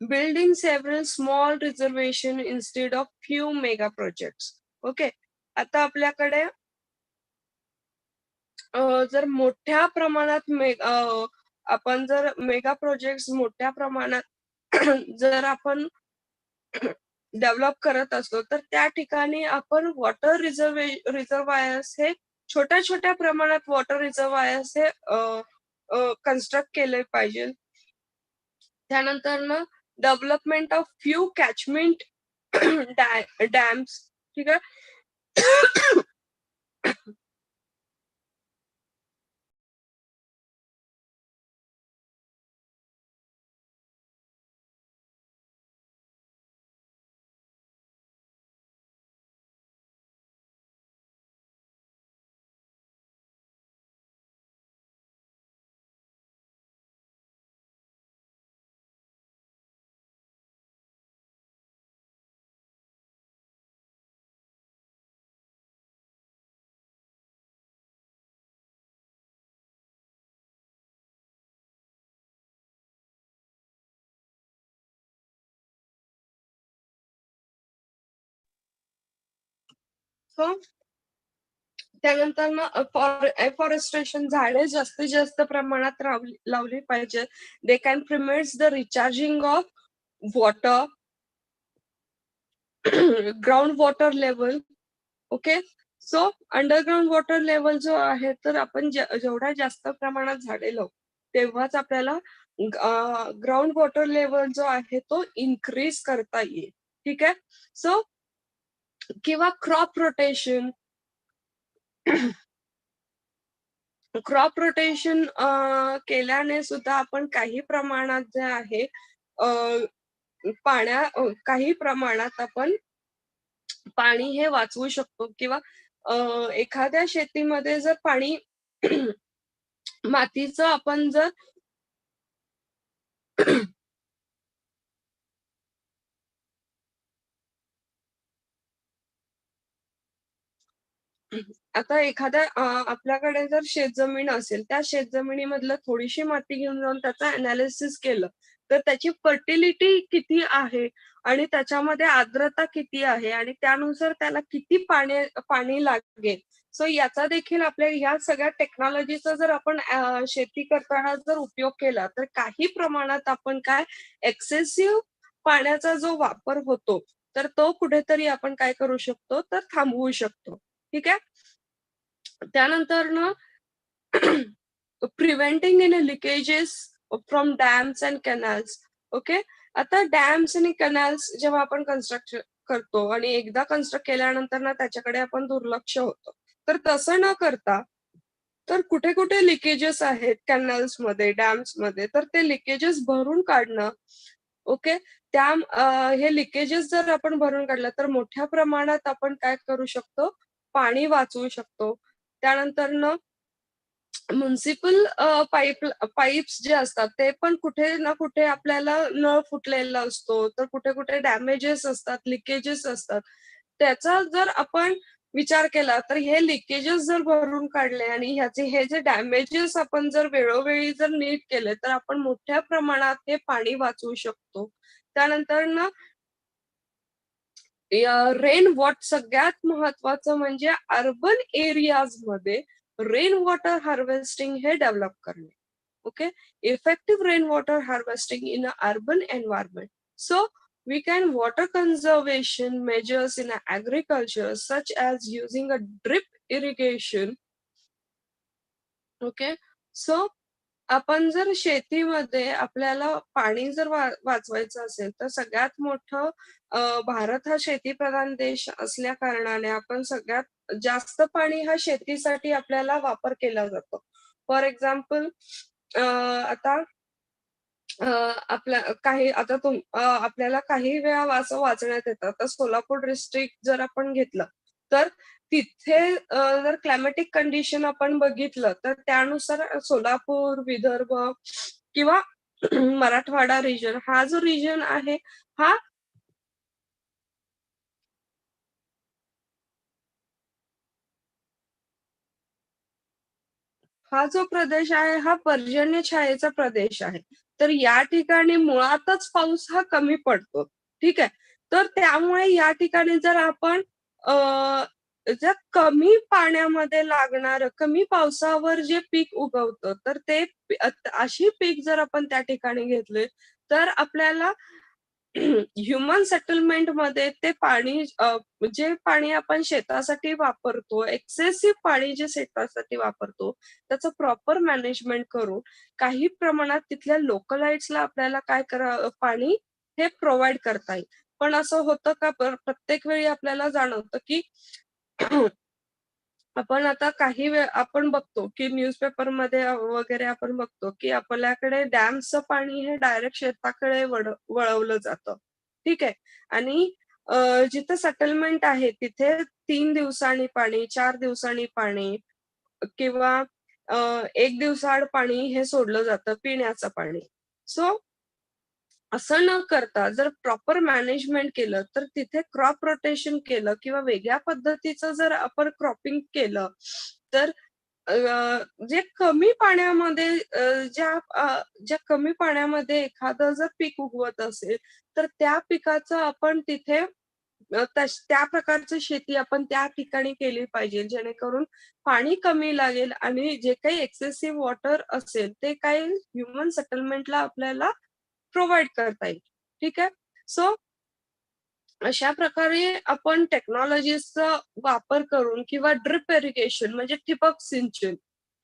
building several small reservation instead of few mega projects. Okay, आता आपल्याकडे जर मोठ्या प्रमाणात आपण जर मेगा प्रोजेक्ट मोठ्या प्रमाणात जर आपण डेव्हलप करत असतो तर त्या ठिकाणी आपण वॉटर रिझर्वायर्स हे छोट्या छोट्या प्रमाणात वॉटर रिझर्वायर्स हे कन्स्ट्रक्ट केले पाहिजे. त्यानंतर development of few catchment dams, ठीक आहे. सो त्यानंतर एफॉरेस्ट्रेशन, झाडे जास्तीत जास्त प्रमाणात लावली पाहिजे. They can prevent the recharging of water, ground water level. Okay, so underground water level जो आहे तर आपण जेवढ्या जास्त प्रमाणात झाडे लावू तेव्हाच आपल्याला ग्राउंड वॉटर लेवल जो आहे तो इन्क्रीज करता येईल. ठीक आहे. सो किंवा क्रॉप रोटेशन, क्रॉप रोटेशन केल्याने सुद्धा आपण काही प्रमाणात जे आहे काही प्रमाणात आपण पाणी हे वाचवू शकतो. किंवा एखाद्या शेतीमध्ये जर पाणी मातीचं आपण जर आता एखाद्या आपल्याकडे जर शेतजमीन असेल, त्या शेतजमिनीमधलं थोडीशी माती घेऊन जाऊन त्याचं अनालिसिस केलं तर त्याची फर्टिलिटी किती आहे आणि त्याच्यामध्ये आर्द्रता किती आहे आणि त्यानुसार त्याला किती पाणी लागेल. सो याचा देखील आपल्या ह्या सगळ्या टेक्नॉलॉजीचा जर आपण शेती करताना जर उपयोग केला तर काही प्रमाणात आपण काय एक्सेसिव्ह पाण्याचा जो वापर होतो तर तो कुठेतरी आपण काय करू शकतो तर थांबवू शकतो. ठीक आहे. त्यानंतर ना preventing in leakages from dams and canals. Okay. आता डॅम्स आणि कॅनल्स जेव्हा आपण कन्स्ट्रक्शन करतो आणि एकदा कन्स्ट्रक्ट केल्यानंतर ना त्याच्याकडे आपण दुर्लक्ष होतो, तर तसं न करता तर कुठे कुठे लिकेजेस आहेत कॅनल्स मध्ये डॅम्स मध्ये तर ते लिकेजेस भरून काढणं. ओके. त्या हे लिकेजेस जर आपण भरून काढलं तर मोठ्या प्रमाणात आपण काय करू शकतो पाणी वाचवू शकतो. त्यानंतर न म्युन्सिपल पाईप्स जे असतात ते पण कुठे ना कुठे आपल्याला नळ फुटलेला असतो तर कुठे कुठे डॅमेजेस असतात लिकेजेस असतात. त्याचा जर आपण विचार केला तर हे लिकेजेस जर भरून काढले आणि ह्याचे हे जे डॅमेजेस आपण जर वेळोवेळी जर नीट केले तर आपण मोठ्या प्रमाणात हे पाणी वाचवू शकतो. त्यानंतर ना रेन वॉटर सगळ्यात महत्वाचं म्हणजे अर्बन एरियाज मध्ये रेन वॉटर हार्वेस्टिंग हे डेव्हलप करणे. Okay. Effective rain water harvesting in a urban environment. So we can water conservation measures in agriculture such as using a drip irrigation. Okay. So आपण जर शेतीमध्ये आपल्याला पाणी जर वाचवायचं असेल तर सगळ्यात मोठं भारत हा शेतीप्रधान देश असल्या कारणाने आपण सगळ्यात जास्त पाणी हा शेतीसाठी आपल्याला वापर केला जातो. फॉर एक्झाम्पल आता आपल्या काही आता आपल्याला काही वेळा असं वाचण्यात येतं. तर सोलापूर डिस्ट्रिक्ट जर आपण घेतलं तर तिथे जर क्लायमॅटिक कंडिशन आपण बघितलं तर त्यानुसार सोलापूर, विदर्भ किंवा मराठवाडा रिजन हा जो रिजन आहे हा हा जो प्रदेश आहे हा पर्जन्य छायेचा प्रदेश आहे. तर या ठिकाणी मुळातच पाऊस हा कमी पडतो. ठीक आहे. तर त्यामुळे या ठिकाणी जर आपण जर कमी पाण्यामध्ये लागणार कमी पावसावर जे पीक उगवतं तर ते अशी पीक जर आपण त्या ठिकाणी घेतले तर आपल्याला ह्युमन सेटलमेंट मध्ये ते पाणी जे पाणी आपण शेतासाठी वापरतो एक्सेसिव्ह पाणी जे शेतासाठी वापरतो त्याचं प्रॉपर मॅनेजमेंट करून काही प्रमाणात तिथल्या लोकलाइट्सला आपल्याला काय करा पाणी हे प्रोव्हाइड करता येईल. पण असं होतं का प्रत्येक वेळी आपल्याला जाणवतं की आपण आता काही वेळ आपण बघतो की न्यूजपेपर मध्ये वगैरे आपण बघतो की आपल्याकडे डॅमचं पाणी हे डायरेक्ट शेताकडे वळवलं जातं. ठीक आहे. आणि जिथे सेटलमेंट आहे तिथे 3 दिवसांनी पाणी 4 दिवसांनी पाणी किंवा 1 दिवसाआड पाणी हे सोडलं जातं पिण्याचं पाणी. सो असं न करता जर प्रॉपर मॅनेजमेंट केलं तर तिथे क्रॉप रोटेशन केलं किंवा वेगळ्या पद्धतीचं जर आपण क्रॉपिंग केलं तर जे कमी पाण्यामध्ये ज्या कमी पाण्यामध्ये एखादं जर पीक उगवत असेल तर त्या पिकाचं आपण तिथे त्या प्रकारची शेती आपण त्या ठिकाणी केली पाहिजे जेणेकरून पाणी कमी लागेल आणि जे काही एक्सेसिव्ह वॉटर असेल ते काही ह्युमन सेटलमेंटला आपल्याला प्रोव्हाइड करता येईल. ठीक आहे. सो अशा प्रकारे आपण टेक्नॉलॉजीचा वापर करून किंवा ड्रिप इरिगेशन म्हणजे ठिबक सिंचन.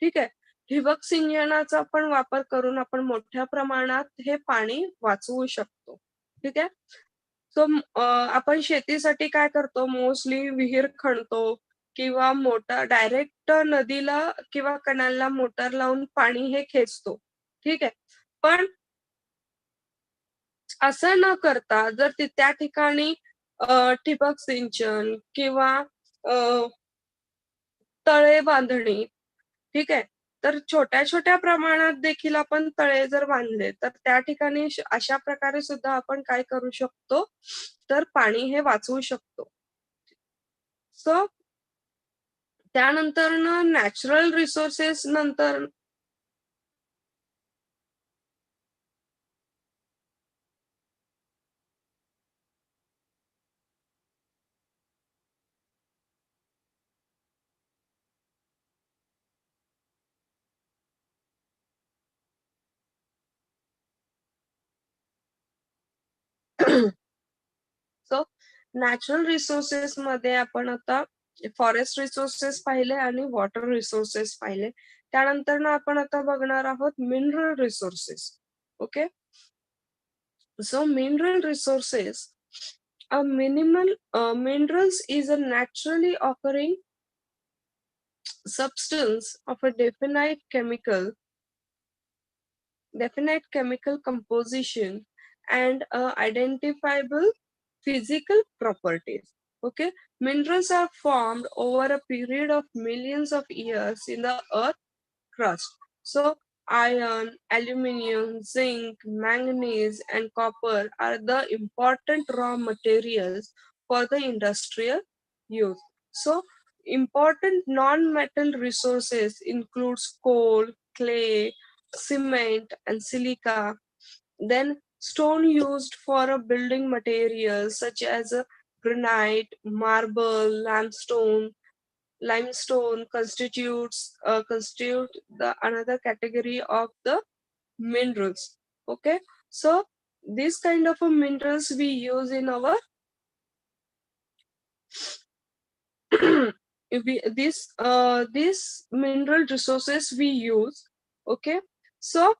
ठीक आहे. ठिबक सिंचनाचा आपण वापर करून आपण मोठ्या प्रमाणात हे पाणी वाचवू शकतो. ठीक आहे. सो आपण शेतीसाठी काय करतो मोस्टली विहीर खणतो किंवा मोटर डायरेक्ट नदीला किंवा कनालला मोटर लावून पाणी हे खेचतो. ठीक आहे. पण असं न करता जर त्या ठिकाणी ठिबक सिंचन किंवा अ, तळे बांधणी. ठीक आहे. तर छोट्या छोट्या प्रमाणात देखील आपण तळे जर बांधले तर त्या ठिकाणी अशा प्रकारे सुद्धा आपण काय करू शकतो तर पाणी हे वाचवू शकतो. सो त्यानंतर नॅचरल रिसोर्सेस नंतर नॅचरल रिसोर्सेस मध्ये आपण आता फॉरेस्ट रिसोर्सेस पाहिले आणि वॉटर रिसोर्सेस पाहिले. त्यानंतर ना आपण आता बघणार आहोत mineral resources. Okay, so mineral resources, a minimal minerals is a naturally occurring substance of a definite chemical composition and identifiable physical properties. Okay, minerals are formed over a period of millions of years in the earth crust. So iron, aluminium, zinc, manganese, and copper are the important raw materials for the industrial use. So important non-metal resources includes coal, clay, cement, and silica. Then stone used for a building materials such as granite, marble, limestone constitute the another category of the minerals. Okay, so this kind of a minerals we use in our this mineral resources we use. Okay, so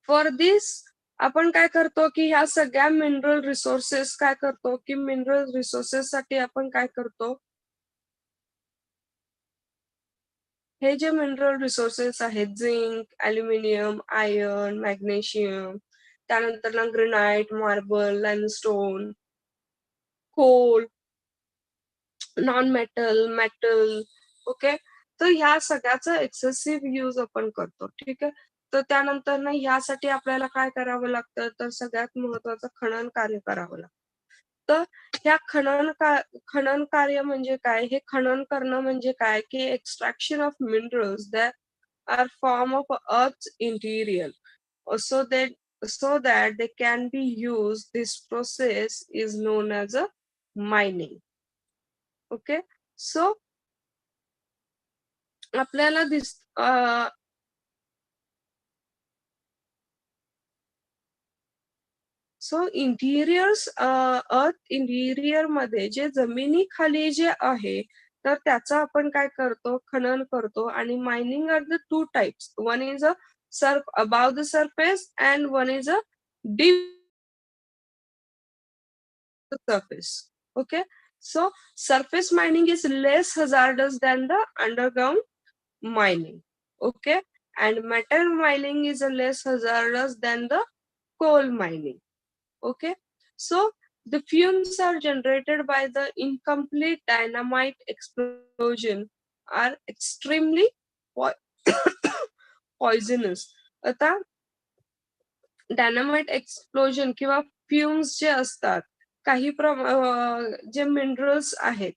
for this आपण काय करतो की ह्या सगळ्या mineral resources काय करतो की mineral resources साठी आपण काय करतो, हे जे मिनरल रिसोर्सेस आहेत झिंक, अल्युमिनियम, आयर्न, मॅग्नेशियम, त्यानंतर ना granite, marble, limestone, coal, non metal, metal. Okay, तर ह्या सगळ्याचा एक्सेसिव्ह यूज आपण करतो. ठीक आहे, तर त्यानंतर ना ह्यासाठी आपल्याला काय करावं लागतं, तर सगळ्यात महत्वाचं खनन कार्य करावं लागतं. तर ह्या खनन कार्य म्हणजे काय, हे खनन करणं म्हणजे काय की extraction of minerals that are form of earth interior so that they can be used. This process is known as a mining. Okay, so आपल्याला सो इंटिरियर्स अर्थ इंटिरियर मध्ये जे जमिनी खाली जे आहे, तर त्याचा आपण काय करतो, खनन करतो. आणि mining are the two types, one is a above the surface and one is a deep surface. Okay, so surface mining is less hazardous than the underground mining. Okay, and metal mining is less hazardous than the coal mining. Okay, so the fumes are generated by the incomplete dynamite explosion are extremely poisonous. आता dynamite explosion किंवा fumes जे असतात, काही जे minerals आहेत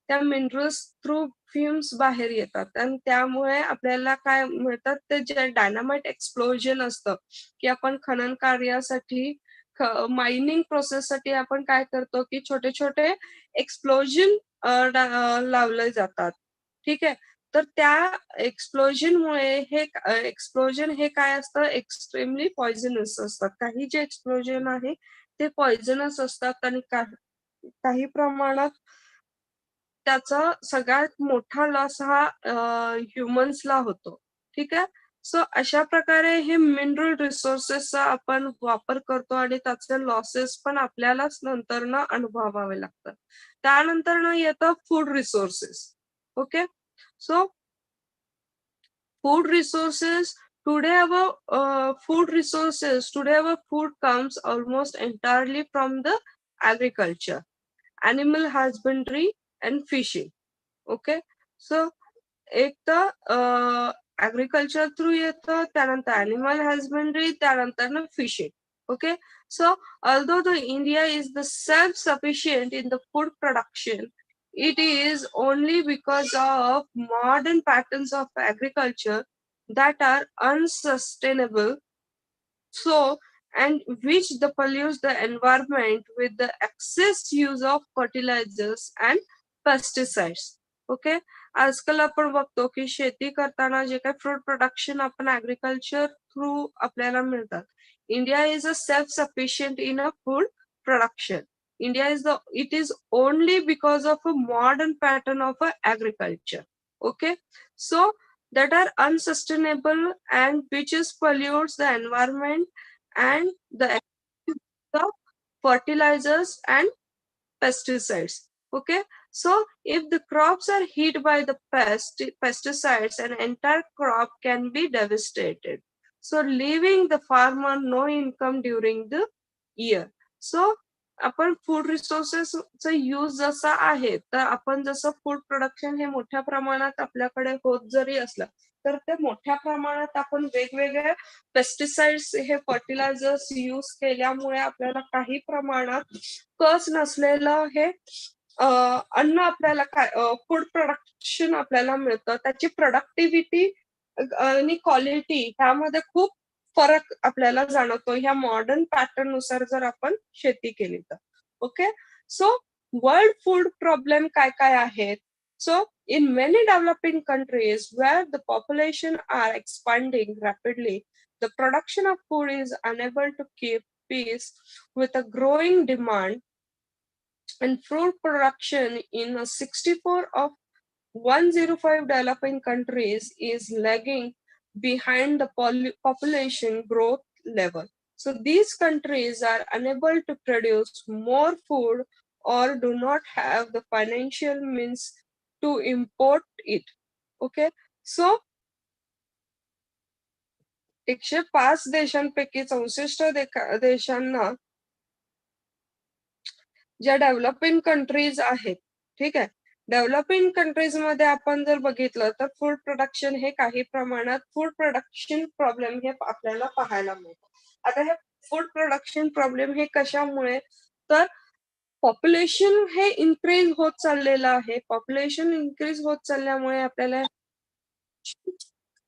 त्या minerals through fumes बाहेर येतात आणि त्यामुळे आपल्याला काय मिळतात, ते जे डायनामाइट एक्सप्लोजन असतं की आपण खनन कार्यासाठी मायनिंग प्रोसेस साठी आपण काय करतो की छोटे छोटे एक्सप्लोजन लावले जातात. ठीक आहे, तर त्या एक्सप्लोजनमुळे हे काय असतं, एक्स्ट्रीमली पॉइझनस असतात. काही जे एक्सप्लोजन आहे ते पॉइझनस असतात आणि काही प्रमाणात त्याचा सगळ्यात मोठा लॉस हा ह्युमन्सला होतो. ठीक आहे, सो अशा प्रकारे हे मिनरल रिसोर्सेसचा आपण वापर करतो आणि त्याचे लॉसेस पण आपल्यालाच नंतर ना अनुभवावे लागतात. त्यानंतर ना येतं food resources. Okay, so food resources today our food comes almost entirely from the agriculture, animal husbandry and fishing. Okay, so एक तर agriculture through येतं, त्यानंतर animal husbandry, त्यानंतर ना fishing. Okay, so although the India is the self-sufficient in the food production, it is only because of modern patterns of agriculture that are unsustainable, so and which the pollutes the environment with the excess use of fertilizers and pesticides. Okay, आजकाल आपण बघतो की शेती करताना जे काही fruit production आपण agriculture through आपल्याला मिळतात. India is a self sufficient in a food production. India is it is only because of a modern pattern of agriculture. Okay, so that are unsustainable and which is pollutes the environment and the fertilizers and pesticides. Okay, so if the crops are hit by the pesticides, an entire crop can be devastated, so leaving the farmer no income during the year. So आपण food रिसोर्सेसचा use जसा आहे, तर आपण जसं food production हे मोठ्या प्रमाणात आपल्याकडे होत जरी असलं, तर ते मोठ्या प्रमाणात आपण वेगवेगळ्या पेस्टिसाइड्स हे फर्टिलायझर्स यूज केल्यामुळे आपल्याला काही प्रमाणात कस नसलेलं हे अन्न आपल्याला काय फूड प्रोडक्शन आपल्याला मिळतं, त्याची प्रोडक्टिव्हिटी आणि क्वालिटी ह्यामध्ये खूप फरक आपल्याला जाणवतो ह्या मॉडर्न पॅटर्न नुसार जर आपण शेती केली तर. Okay, so world food problem काय काय आहेत? So in many developing countries where the population are expanding rapidly, the production of food is unable to keep pace with a growing demand, and food production in 64 of 105 developing countries is lagging behind the population growth level. So these countries are unable to produce more food or do not have the financial means to import it. Okay, so 105 देशांपैकी 64 देशांना ज्या developing countries आहेत, ठीक आहे, developing countries मध्ये आपण जर बघितलं तर फूड प्रोडक्शन हे काही प्रमाणात फूड प्रोडक्शन प्रॉब्लेम हे आपल्याला पाहायला मिळतं. आता हे फूड प्रोडक्शन प्रॉब्लेम हे कशामुळे, तर पॉप्युलेशन हे इन्क्रीज होत चाललेलं आहे. पॉप्युलेशन इन्क्रीज होत चालल्यामुळे आपल्याला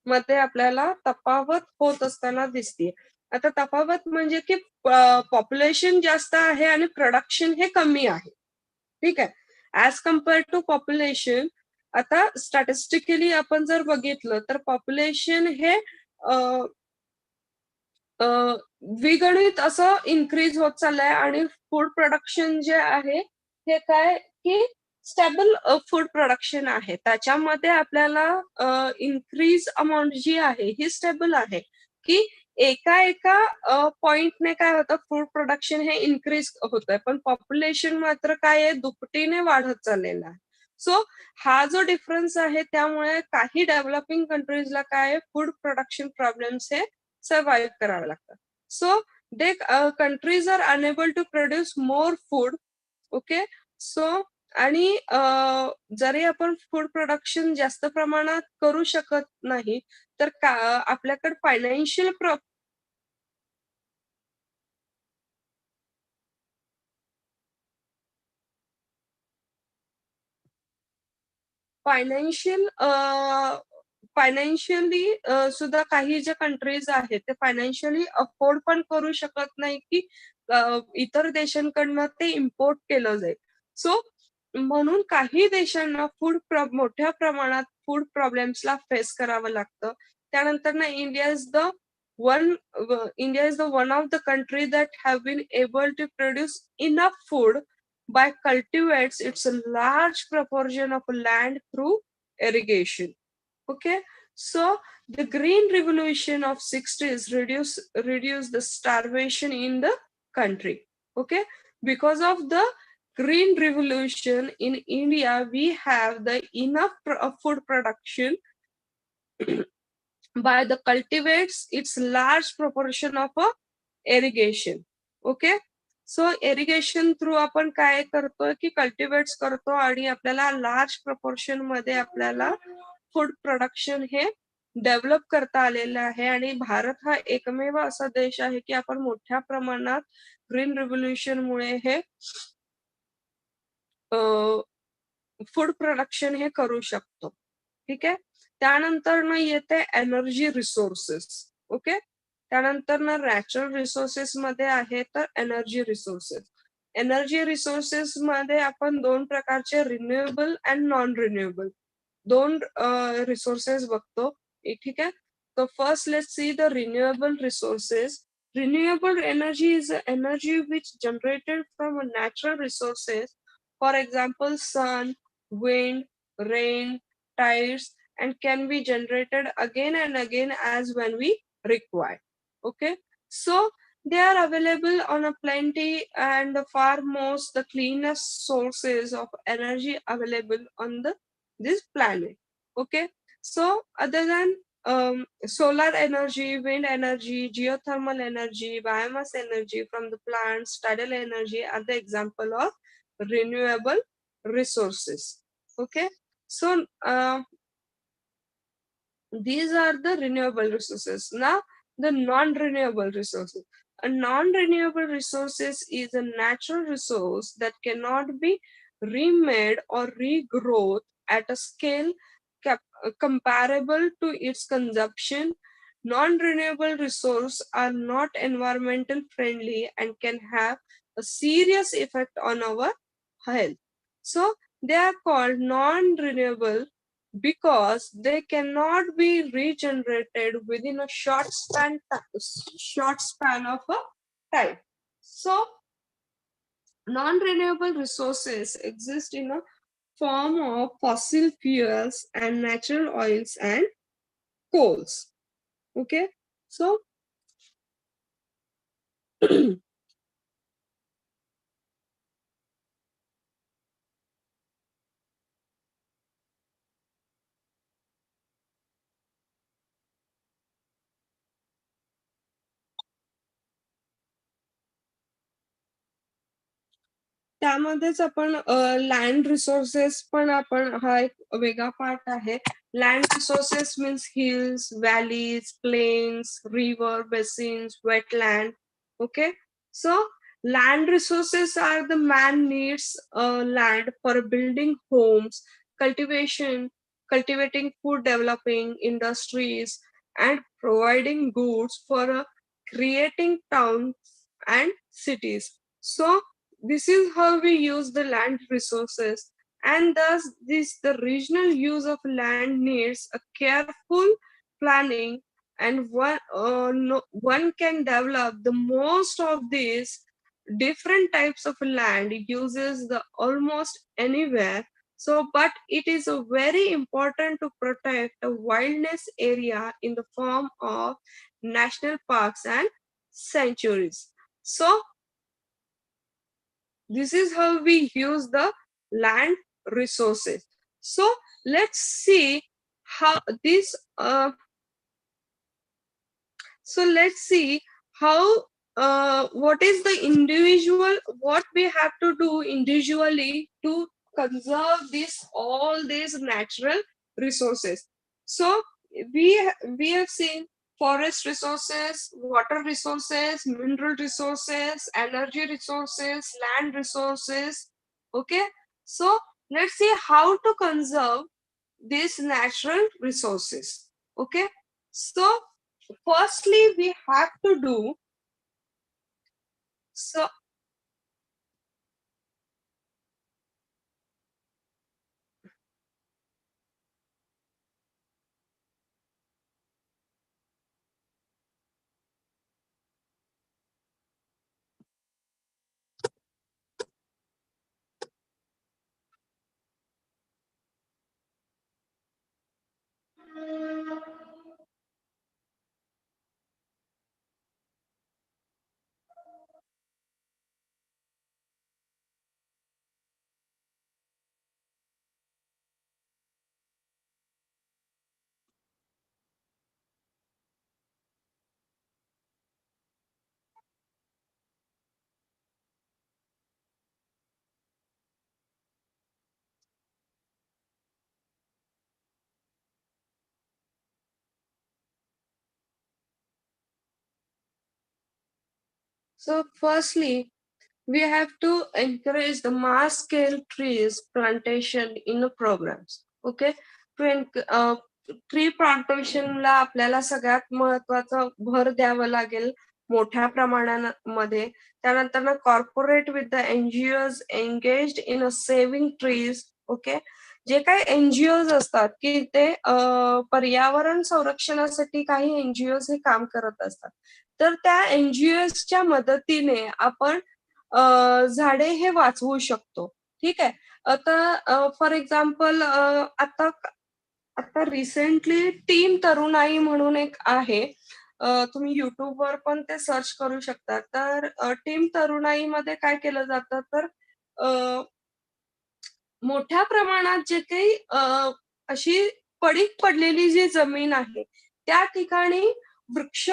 मध्ये आपल्याला तफावत होत असताना दिसते. आता तफावत म्हणजे की पॉप्युलेशन जास्त आहे आणि प्रोडक्शन हे कमी आहे. ठीक आहे, ऍज कम्पेअर टू पॉप्युलेशन. आता स्टॅटिस्टिकली आपण जर बघितलं तर पॉप्युलेशन हे द्विगणित असं इन्क्रीज होत चाललंय आणि फूड प्रोडक्शन जे आहे हे काय की स्टेबल फूड प्रोडक्शन आहे. त्याच्यामध्ये आपल्याला इन्क्रीज अमाऊंट जी आहे ही स्टेबल आहे, की एका पॉइंटने काय होतं फूड प्रोडक्शन हे इन्क्रीज होतंय, पण पॉप्युलेशन मात्र काय आहे दुपटीने वाढत चाललेलं आहे. सो हा जो डिफरन्स आहे त्यामुळे काही डेव्हलपिंग कंट्रीजला काय फूड प्रोडक्शन प्रॉब्लेम्स हे सर्व्हाइव्ह करावे लागतात. So they countries are unable to produce more food. Okay, so आणि जरी आपण फूड प्रोडक्शन जास्त प्रमाणात करू शकत नाही, तर आपल्याकडे फायनान्शियली सुद्धा काही ज्या कंट्रीज आहेत ते फायनान्शियली अफोर्ड पण करू शकत नाही की इतर देशांकडनं ते इम्पोर्ट केलं जाईल. सो म्हणून काही देशांना मोठ्या प्रमाणात फूड प्रॉब्लेम्सला फेस करावं लागतं. त्यानंतर ना one India is the one of the country that have been able to produce enough food by cultivates its a large proportion of land through irrigation. Okay, so the green revolution of 60s reduce the starvation in the country. Okay, because of the green revolution in India we have the enough food production by the cultivates its large proportion of irrigation. Okay, so irrigation through आपण काय करतोय की cultivates करतो आणि आपल्याला large proportion मध्ये आपल्याला food production हे डेव्हलप करता आलेलं आहे. आणि भारत हा एकमेव असा देश आहे की आपण मोठ्या प्रमाणात ग्रीन रिव्होल्युशन मुळे हे फूड प्रोडक्शन हे करू शकतो. ठीक आहे, त्यानंतर ना येते एनर्जी रिसोर्सेस. ओके, त्यानंतर ना नॅचरल रिसोर्सेस मध्ये आहे तर एनर्जी रिसोर्सेस. एनर्जी रिसोर्सेस मध्ये आपण दोन प्रकारचे रिन्युएबल अँड नॉन रिन्युएबल दोन रिसोर्सेस बघतो. ठीक आहे, तर first let's see the renewable resources. Renewable energy is energy which generated from natural resources, for example, sun, wind, rain, tides, and can be generated again and again as when we require. Okay, so they are available on a plenty and far most the cleanest sources of energy available on the this planet. Okay, so other than solar energy, wind energy, geothermal energy, biomass energy from the plants, tidal energy are the example of renewable resources. Okay, so these are the renewable resources. Now, the non-renewable resources. A non-renewable resources is a natural resource that cannot be remade or regrowth at a scale comparable to its consumption. Non-renewable resources are not environmental friendly and can have a serious effect on our health. So they are called non-renewable because they cannot be regenerated within a short span of a time. So non-renewable resources exist in a form of fossil fuels and natural oils and coals. Okay, so त्यामध्येच आपण land resources पण आपण हा एक वेगळा part आहे. Land resources means hills, valleys, plains, river, basins, wetland. Okay, so land resources are the man needs land for building homes, cultivation, cultivating food, developing industries, and providing goods for creating towns and cities. So this is how we use the land resources, and thus this the regional use of land needs a careful planning, and one can develop the most of these different types of land uses the almost anywhere. So but it is a very important to protect a wilderness area in the form of national parks and sanctuaries. So this is how we use the land resources. So let's see how this so let's see how what is the individual, what we have to do individually to conserve this all these natural resources. So we have seen forest resources, water resources, mineral resources, energy resources, land resources. Okay, so let's see how to conserve these natural resources. Okay, so firstly we have to do so. So firstly we have to encourage the mass scale trees plantation in the programs. Okay, tree प्लांटेशनला आपल्याला सगळ्यात महत्वाचं भर द्यावं लागेल मोठ्या प्रमाणामध्ये. त्यानंतर corporate with the NGOs engaged in a saving trees. Okay, जे काही एनजीओज असतात की ते पर्यावरण संरक्षणासाठी काही एनजीओज हे काम करत असतात, तर त्या NGOsच्या मदतीने आपण झाडे हे वाचवू शकतो. ठीक आहे. आता फॉर एक्झाम्पल आता रिसेंटली टीम तरुणाई म्हणून एक आहे. तुम्ही युट्यूबवर पण ते सर्च करू शकता. तर टीम तरुणाईमध्ये काय केलं जातं, तर मोठ्या प्रमाणात जे काही अशी पडीक पडलेली जी जमीन आहे, त्या ठिकाणी वृक्ष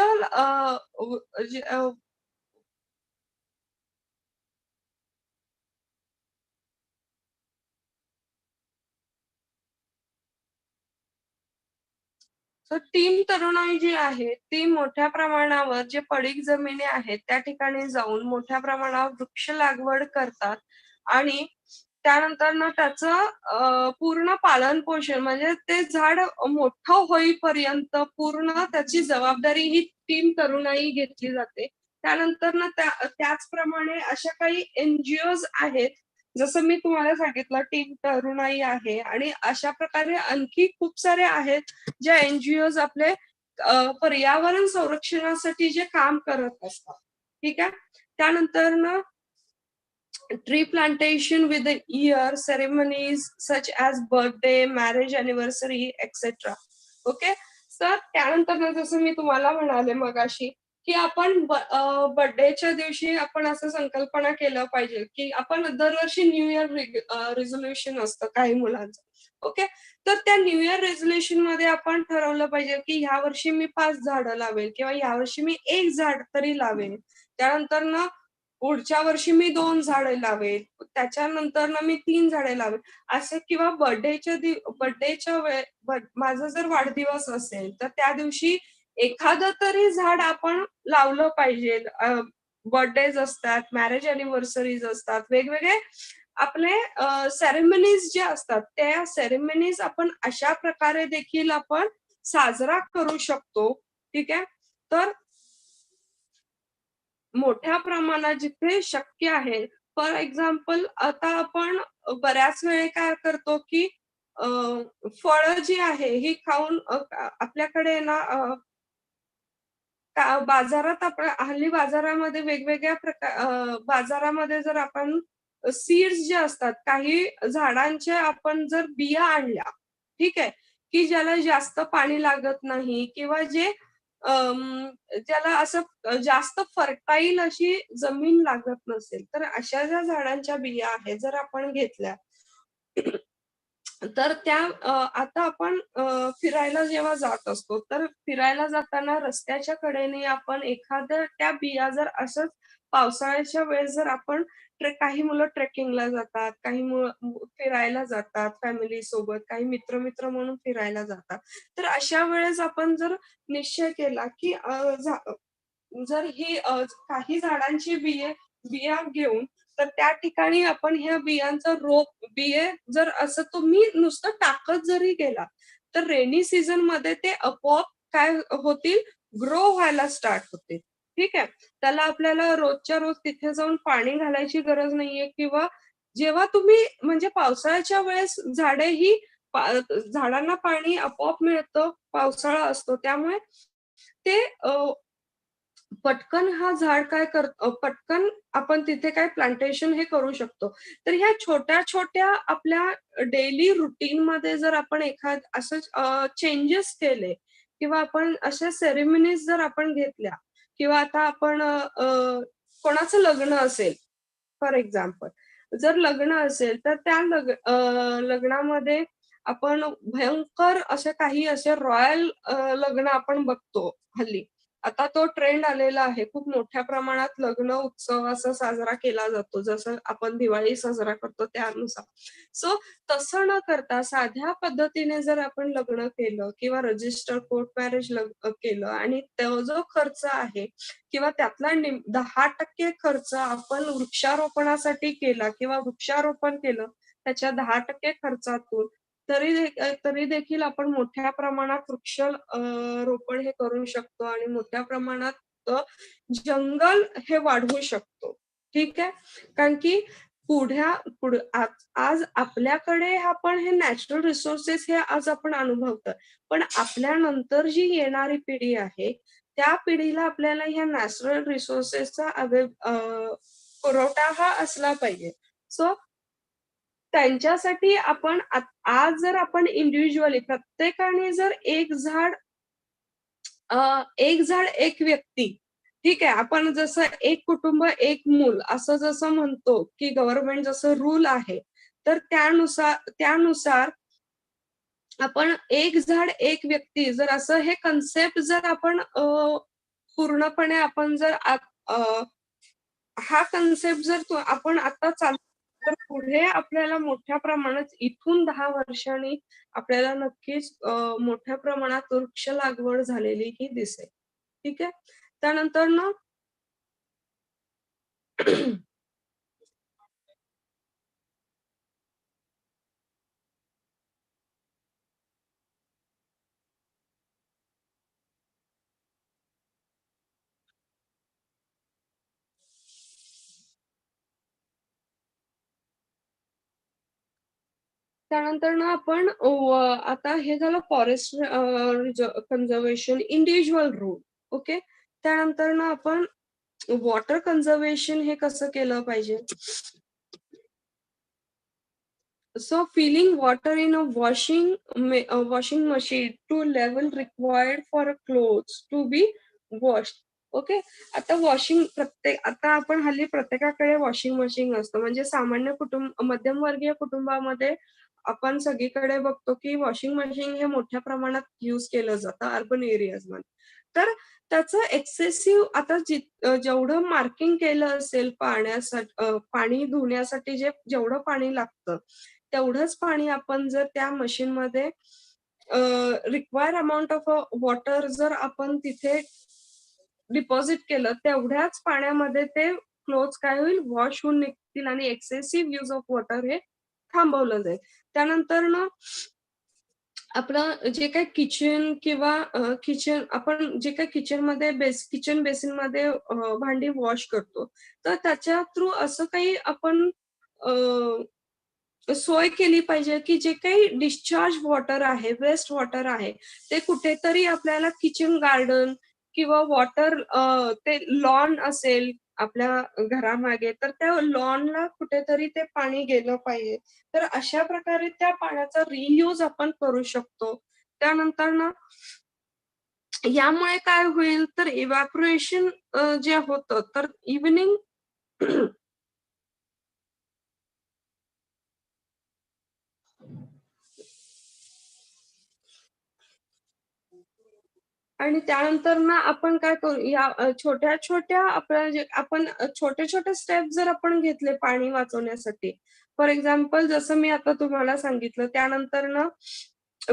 तर टीम तरुणाई जी आहे, ती मोठ्या प्रमाणावर जे पडीक जमिनी आहेत, त्या ठिकाणी जाऊन मोठ्या प्रमाणावर वृक्ष लागवड करतात आणि त्यानंतर ना त्याचं पूर्ण पालन पोषण म्हणजे ते झाड मोठं होईपर्यंत पूर्ण त्याची जबाबदारी ही टीम तरुणाई घेतली जाते. त्यानंतर ना त्याचप्रमाणे अशा काही NGOज आहेत, जसं मी तुम्हाला सांगितलं टीम तरुणाई आहे आणि अशा प्रकारे आणखी खूप सारे आहेत ज्या NGOज आपले पर्यावरण संरक्षणासाठी जे काम करत असतात. ठीक आहे. त्यानंतर ना tree plantation with the year ceremonies such as birthday, marriage anniversary, etc. Okay. तर त्यानंतर ना जसं मी तुम्हाला म्हणाले मगाशी की आपण बर्थडेच्या दिवशी आपण असं संकल्पना केलं पाहिजे की आपण दरवर्षी न्यू इयर रिझोल्युशन असतं काही मुलांचं. ओके. तर त्या न्यू इयर रेझोल्युशन मध्ये आपण ठरवलं पाहिजे की ह्या वर्षी मी 5 झाडं लावेल किंवा ह्या वर्षी मी 1 झाड तरी लावेल. त्यानंतर ना पुढच्या वर्षी मी 2 झाडे लावेल, त्याच्यानंतर ना मी 3 झाडे लावेल. असं किंवा बर्थडेच्या माझा जर वाढदिवस असेल, तर त्या दिवशी एखादं तरी झाड आपण लावलं पाहिजे. बर्थडेज असतात, मॅरेज अॅनिव्हर्सरीज असतात, वेगवेगळे आपले सेरेमनीज जे असतात, त्या सेरेमनीज आपण अशा प्रकारे देखील आपण साजरा करू शकतो. ठीक आहे. तर मोठ्या प्रमाणात जिथे शक्य आहे. फॉर एक्झाम्पल आता आपण बऱ्याच वेळे काय करतो, की अ, फळं जी आहे ही खाऊन आपल्याकडे ना बाजारात आपण हल्ली बाजारामध्ये वेगवेगळ्या बाजारामध्ये जर आपण सीड्स जे असतात, काही झाडांचे आपण जर बिया आणल्या, ठीक आहे, की ज्याला जास्त पाणी लागत नाही किंवा जे ज्याला असं जास्त फर्टाईल अशी जमीन लागत नसेल, तर अशा ज्या झाडांच्या बिया आहेत, जर आपण घेतल्या तर त्या आता आपण फिरायला जेव्हा जात असतो, तर फिरायला जाताना रस्त्याच्या कडेने आपण एखाद्या त्या बिया जर असंच पावसाळ्याच्या वेळेस जर आपण काही मुलं ट्रेकिंगला जातात, काही मुलं फिरायला जातात फॅमिली सोबत, काही मित्र-मित्र म्हणून फिरायला जातात. तर अशा वेळेस आपण जर निश्चय केला, की जर ही काही झाडांची बिया घेऊन तर त्या ठिकाणी आपण ह्या बियांचा बिये जर असं तुम्ही नुसतं टाकत जरी गेला, तर रेनी सीझन मध्ये ते आपोआप काय होतील, ग्रो व्हायला स्टार्ट होतील. ठीक आहे. त्याला आपल्याला रोजच्या रोज तिथे जाऊन पाणी घालायची गरज नाहीये किंवा जेव्हा तुम्ही म्हणजे पावसाळ्याच्या वेळेस झाडांना पाणी आपोआप मिळतं, पावसाळा असतो त्यामुळे ते पटकन हा झाड पटकन आपण तिथे काय प्लांटेशन हे करू शकतो. तर ह्या छोट्या-छोट्या आपल्या डेली रूटीनमध्ये जर आपण असं चेंजेस केले किंवा आपण अशा सेरेमनीज जर आपण घेतल्या किंवा आता आपण कोणाचं लग्न असेल फॉर एक्झाम्पल, जर लग्न असेल तर त्या लग्नामध्ये आपण भयंकर असे काही असे रॉयल लग्न आपण बघतो हल्ली. आता तो ट्रेंड आलेला आहे. खूप मोठ्या प्रमाणात लग्न उत्सव असा साजरा केला जातो. जसं आपण दिवाळी साजरा करतो त्यानुसार. सो तसं न करता साध्या पद्धतीने जर आपण लग्न केलं किंवा रजिस्टर कोर्ट मॅरेज केलं आणि तो जो खर्च आहे किंवा त्यातला 10% खर्च आपण वृक्षारोपणासाठी केला किंवा वृक्षारोपण केलं त्याच्या 10% खर्चातून तरी देखील आपण मोठ्या प्रमाणात रोपण हे करू शकतो आणि मोठ्या प्रमाणात जंगल हे वाढवू शकतो. ठीक आहे. कारण की आज आपल्याकडे आपण हे नॅचरल रिसोर्सेस हे आज आपण अनुभवतोय. पण आपल्यानंतर जी येणारी पिढी आहे, त्या पिढीला आपल्याला ह्या नॅचरल रिसोर्सेसचा पुरवठा हा असला पाहिजे. सो त्यांच्यासाठी आपण आज जर आपण इंडिव्हिज्युअली प्रत्येकाने जर एक झाड एक व्यक्ती, ठीक आहे, आपण जसं एक कुटुंब एक मूल असं जसं म्हणतो की गव्हर्नमेंट जसं रूल आहे, तर त्यानुसार आपण एक झाड एक व्यक्ती जर असं हे कन्सेप्ट जर आपण पूर्णपणे आपण जर हा कन्सेप्ट जर आपण आता चालू, तर पुढे आपल्याला मोठ्या प्रमाणात इथून 10 वर्षांनी आपल्याला नक्कीच मोठ्या प्रमाणात वृक्ष लागवड झालेली ही दिसेल. ठीक आहे. त्यानंतर ना त्यानंतर ना आपण आता हे झालं forest conservation individual rule. Okay. त्यानंतर ना आपण वॉटर कन्झर्वेशन हे कसं केलं पाहिजे. So filling water in a washing machine to level required for a clothes to be washed. Okay. आता आता आपण हल्ली प्रत्येकाकडे वॉशिंग मशीन असतं, म्हणजे सामान्य मध्यमवर्गीय कुटुंबामध्ये आपण सगळीकडे बघतो की वॉशिंग मशीन हे मोठ्या प्रमाणात यूज केलं जातं अर्बन एरियाज मध्ये. तर त्याचं एक्सेसिव्ह आता जेवढं मार्किंग केलं असेल पाण्यासाठी, पाणी धुण्यासाठी जेवढं पाणी लागतं तेवढंच पाणी आपण जर त्या मशीनमध्ये रिक्वायर अमाऊंट ऑफ वॉटर जर आपण तिथे डिपॉझिट केलं, तेवढ्याच पाण्यामध्ये ते क्लोथ्स काय होईल, वॉश होऊन निघतील आणि एक्सेसिव्ह यूज ऑफ वॉटर हे थांबवलं जाईल. त्यानंतर ना आपलं जे काही किचन किंवा आपण जे काही किचनमध्ये किचन बेसिनमध्ये भांडी वॉश करतो, तर त्याच्या थ्रू असं काही आपण सोय केली पाहिजे की जे काही डिस्चार्ज वॉटर आहे, वेस्ट वॉटर आहे, ते कुठेतरी आपल्याला किचन गार्डन किंवा ते लॉन असेल आपल्या घरामागे, तर त्या लॉनला कुठेतरी ते पाणी गेलं पाहिजे. तर अशा प्रकारे त्या पाण्याचा रियूज आपण करू शकतो. त्यानंतर ना यामुळे काय होईल, तर इव्हॅपोरेशन जे होतं, तर इव्हनिंग आणि त्यानंतर ना आपण काय करू, या छोट्या छोट्या आपण छोटे छोटे स्टेप जर आपण घेतले पाणी वाचवण्यासाठी, फॉर एक्झाम्पल जसं मी आता तुम्हाला सांगितलं, त्यानंतर ना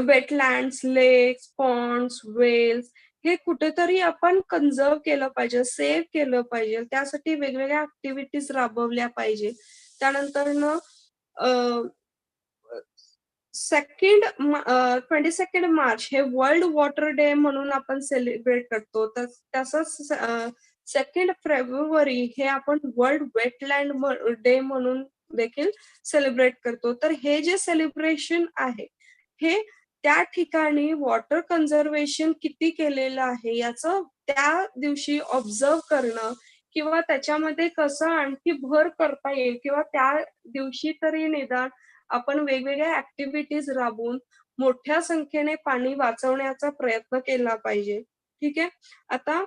वेटलँड्स, लेक्स, पॉन्ड्स, वेल्स हे कुठेतरी आपण कन्झर्व केलं पाहिजे, सेव्ह केलं पाहिजे. त्यासाठी वेगवेगळ्या ऍक्टिव्हिटीज राबवल्या पाहिजे. त्यानंतर ना 22 मार्च हे वर्ल्ड वॉटर डे म्हणून आपण सेलिब्रेट करतो. तसंच 2 फेब्रुवारी हे आपण वर्ल्ड वेटलँड डे म्हणून देखील सेलिब्रेट करतो. तर हे जे सेलिब्रेशन आहे, हे त्या ठिकाणी वॉटर कन्झर्वेशन किती केलेलं आहे याचं त्या दिवशी ऑब्झर्व करणं किंवा त्याच्यामध्ये कसं आणखी भर करता येईल किंवा त्या दिवशी तरी निदान आपण वेगवेगळ्या ऍक्टिव्हिटीज राबवून मोठ्या संख्येने पाणी वाचवण्याचा प्रयत्न केला पाहिजे. ठीक आहे. आता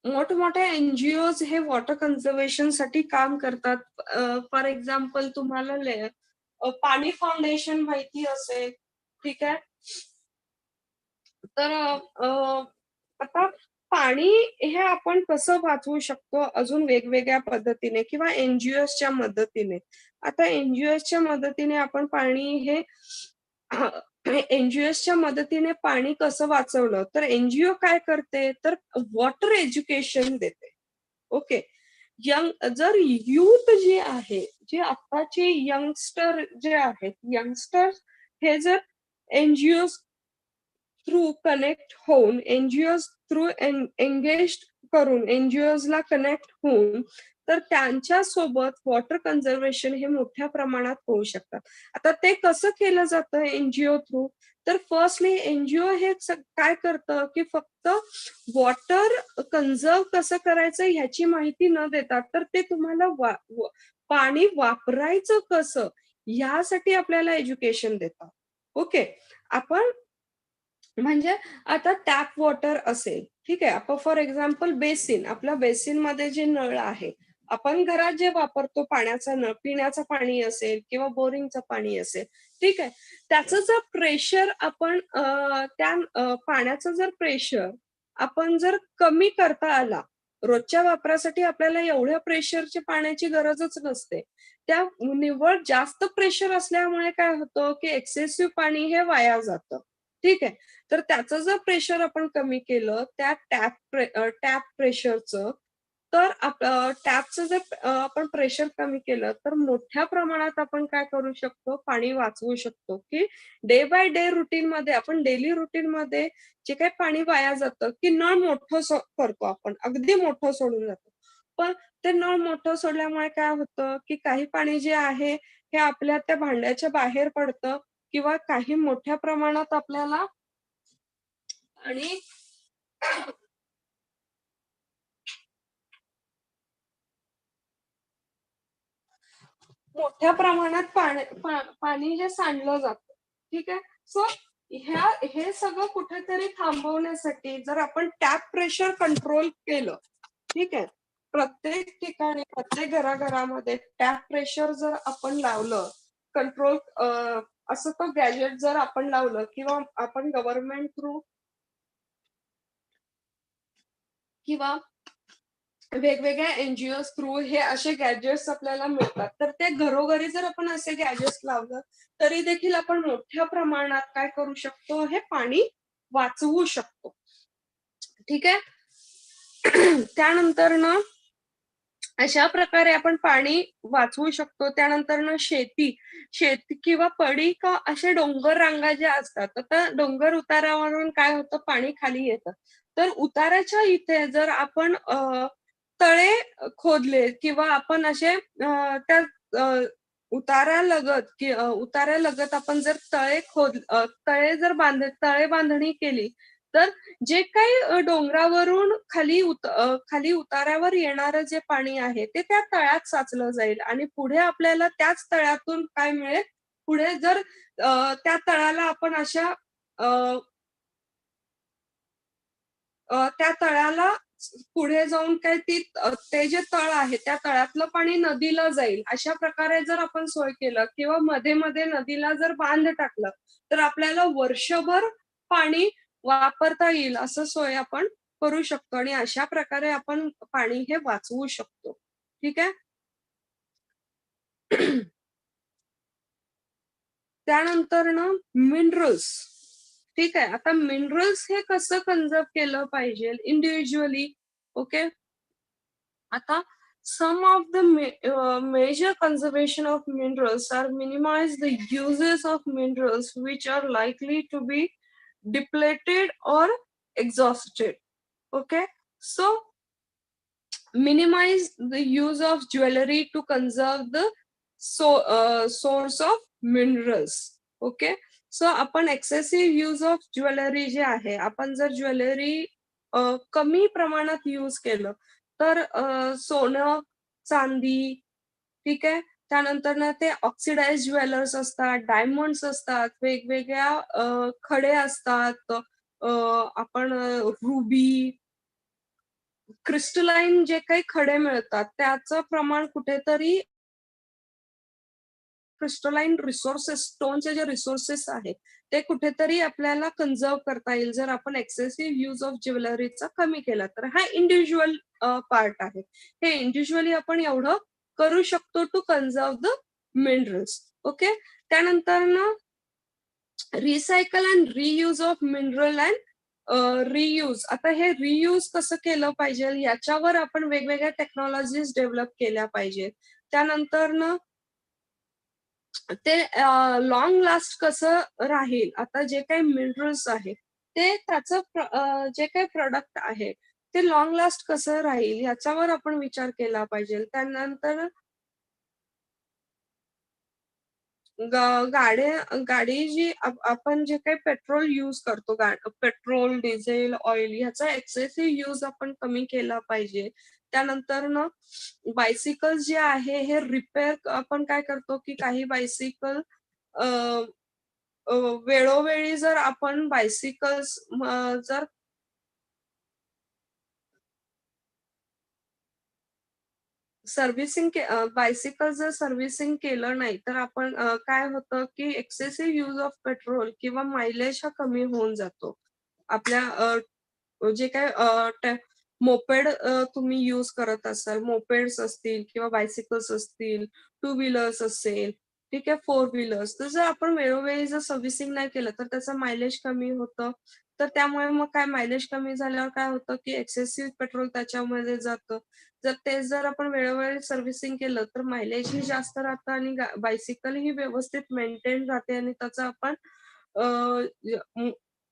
मोठमोठ्या एनजीओज हे वॉटर कन्झर्वेशन साठी काम करतात. फॉर एक्झाम्पल तुम्हाला पाणी फाउंडेशन माहिती असेल. ठीक आहे. तर आता पाणी हे आपण कसं वाचवू शकतो अजून वेगवेगळ्या पद्धतीने किंवा एनजीओच्या मदतीने. आता एनजीओच्या मदतीने आपण पाणी हे एनजीओच्या मदतीने पाणी कसं वाचवलं, तर एनजीओ काय करते, तर वॉटर एज्युकेशन देते. ओके. जर युथ जे आहे, जे आताचे यंगस्टर जे आहेत, यंगस्टर हे जर एनजीओ थ्रू कनेक्ट होऊन, एनजीओ थ्रू एंगेज करून, एनजीओ ला कनेक्ट होऊन तर त्यांच्या सोबत वॉटर कन्झर्वेशन हे मोठ्या प्रमाणात होऊ शकतात. आता ते कसं केलं जातं एनजीओ थ्रू, तर फर्स्टली एनजीओ हे काय करतं की फक्त वॉटर कन्झर्व कसं करायचं ह्याची माहिती न देता, तर ते तुम्हाला पाणी वापरायचं कसं ह्यासाठी आपल्याला एज्युकेशन देतात. ओके, आपण म्हणजे आता टॅप वॉटर असेल, ठीक आहे, आपण फॉर एक्झाम्पल बेसिन, आपल्या बेसिन मध्ये जे नळ आहे, आपण घरात जे वापरतो पाण्याचा नळ, पिण्याचं पाणी असेल किंवा बोरिंगचं पाणी असेल, ठीक आहे, त्याचं जर प्रेशर आपण त्या पाण्याचं जर प्रेशर आपण जर कमी करता आला, रोजच्या वापरासाठी आपल्याला एवढ्या प्रेशरची पाण्याची गरजच नसते, त्या निव्वळ जास्त प्रेशर असल्यामुळे काय होतं की एक्सेसिव्ह पाणी हे वाया जातं. ठीक आहे, तर त्याचं जर प्रेशर आपण कमी केलं त्या टॅप प्रेशरचं, तर टॅपचं जर आपण प्रेशर कमी केलं तर मोठ्या प्रमाणात आपण काय करू शकतो, पाणी वाचवू शकतो. की डे बाय डे रुटीन मध्ये, आपण डेली रुटीन मध्ये जे काही पाणी वाया जातं, की नळ मोठं करतो आपण, अगदी मोठं सोडून जातो, पण ते नळ मोठं सोडल्यामुळे काय होतं की काही पाणी जे आहे हे आपल्या त्या भांड्याच्या बाहेर पडतं, किंवा काही मोठ्या प्रमाणात आपल्याला आणि मोठ्या प्रमाणात पाणी जे सांडलं जातं. ठीक आहे, सो हे सगळं कुठेतरी थांबवण्यासाठी जर आपण टॅप प्रेशर कंट्रोल केलं, ठीक आहे, प्रत्येक ठिकाणी प्रत्येक घराघरामध्ये टॅप प्रेशर जर आपण लावलं, कंट्रोल असं तो गॅजेट जर आपण लावलं, किंवा आपण गव्हर्नमेंट थ्रू किंवा वेगवेगळ्या एनजीओ थ्रू हे असे गॅजेट्स आपल्याला मिळतात, तर ते घरोघरी जर आपण असे गॅजेट्स लावलं तरी देखील आपण मोठ्या प्रमाणात काय करू शकतो, हे पाणी वाचवू शकतो. ठीक आहे, त्यानंतर ना अशा प्रकारे आपण पाणी वाचवू शकतो. त्यानंतर ना शेती किंवा पडी का असे डोंगर रांगा ज्या असतात, आता डोंगर उतारावरून काय होतं, पाणी खाली येतं, तर उताराच्या इथे जर आपण तळे खोदले, किंवा आपण असे त्या उतार्यालगत आपण जर तळे जर तळे बांधणी केली, तर जे काही डोंगरावरून खाली उतारावर येणारं जे पाणी आहे ते त्या तळ्यात साचलं जाईल, आणि पुढे आपल्याला त्याच तळ्यातून काय मिळेल, पुढे जर त्या तळ्याला आपण अशा त्या तळ्याला पुढे जाऊन ते जे तळ आहे त्या तळ्यातलं पाणी नदीला जाईल, अशा प्रकारे जर आपण सोय केलं, किंवा मध्ये मध्ये नदीला जर बांध टाकलं, तर आपल्याला वर्षभर पाणी वापरता येईल, असं सोय आपण करू शकतो, आणि अशा प्रकारे आपण पाणी हे वाचवू शकतो. ठीक आहे, त्यानंतर ना मिनरल्स. ठीक आहे, आता मिनरल्स हे कसं कन्झर्व केलं पाहिजे इंडिव्हिज्युअली. ओके, आता some of the major conservation of minerals are minimize the uses of minerals which are likely to be depleted or exhausted. Okay, so minimize the use of jewelry to conserve the source of minerals. Okay, so आपण excessive use of jewellery जे आहे, आपण जर jewellery कमी प्रमाणात use केलं, तर सोनं, चांदी, ठीक आहे, त्यानंतर ना ते ऑक्सिडाइज ज्वेलर्स असतात, डायमंड्स असतात, वेगवेगळ्या खडे असतात, आपण रुबी, क्रिस्टलाइन जे काही खडे मिळतात त्याचं प्रमाण कुठेतरी, क्रिस्टलाइन रिसोर्सेस, स्टोनचे जे रिसोर्सेस आहेत ते कुठेतरी आपल्याला कन्झर्व करता येईल जर आपण एक्सेसिव्ह यूज ऑफ ज्वेलरीचा कमी केला तर. हा इंडिव्हिज्युअल पार्ट आहे, हे इंडिव्हिज्युअली आपण एवढं करू शकतो to conserve the minerals. Okay, त्यानंतर ना recycle and reuse of mineral and reuse. आता हे रियूज कसं केलं पाहिजे याच्यावर आपण वेगवेगळ्या टेक्नॉलॉजीज डेव्हलप केल्या पाहिजे. त्यानंतर ना ते लॉंग लास्ट कसं राहील, आता जे काही मिनरल्स आहे ते त्याचं जे काही प्रोडक्ट आहे ते लॉंग लास्ट कसं राहील याच्यावर आपण विचार केला पाहिजे. त्यानंतर गाडी जी आपण जे काही पेट्रोल यूज करतो, पेट्रोल, डिझेल, ऑइल ह्याचा एक्सेसिव्ह यूज आपण कमी केला पाहिजे. त्यानंतर ना बायसिकल जे आहे हे रिपेअर आपण काय करतो की काही बायसिकल वेळोवेळी जर आपण बायसिकल्स जर बायसिकल जर सर्व्हिसिंग केलं नाही तर आपण काय होतं की एक्सेसिव्ह यूज ऑफ पेट्रोल किंवा मायलेज हा कमी होऊन जातो. आपल्या जे काय मोपेड तुम्ही यूज करत असाल, मोपेड्स असतील किंवा बायसिकल्स असतील, टू व्हीलर्स असेल, ठीक आहे, फोर व्हीलर्स, तर जर आपण वेळोवेळी जर सर्व्हिसिंग नाही केलं तर त्याचं मायलेज कमी होतं. तर त्यामुळे मग काय मायलेज कमी झाल्यावर काय होतं की एक्सेसिव्ह पेट्रोल त्याच्यामध्ये जातं. जर आपण वेळोवेळी सर्व्हिसिंग केलं तर मायलेजही जास्त राहतं आणि बायसिकल ही व्यवस्थित मेंटेन राहते आणि त्याचा आपण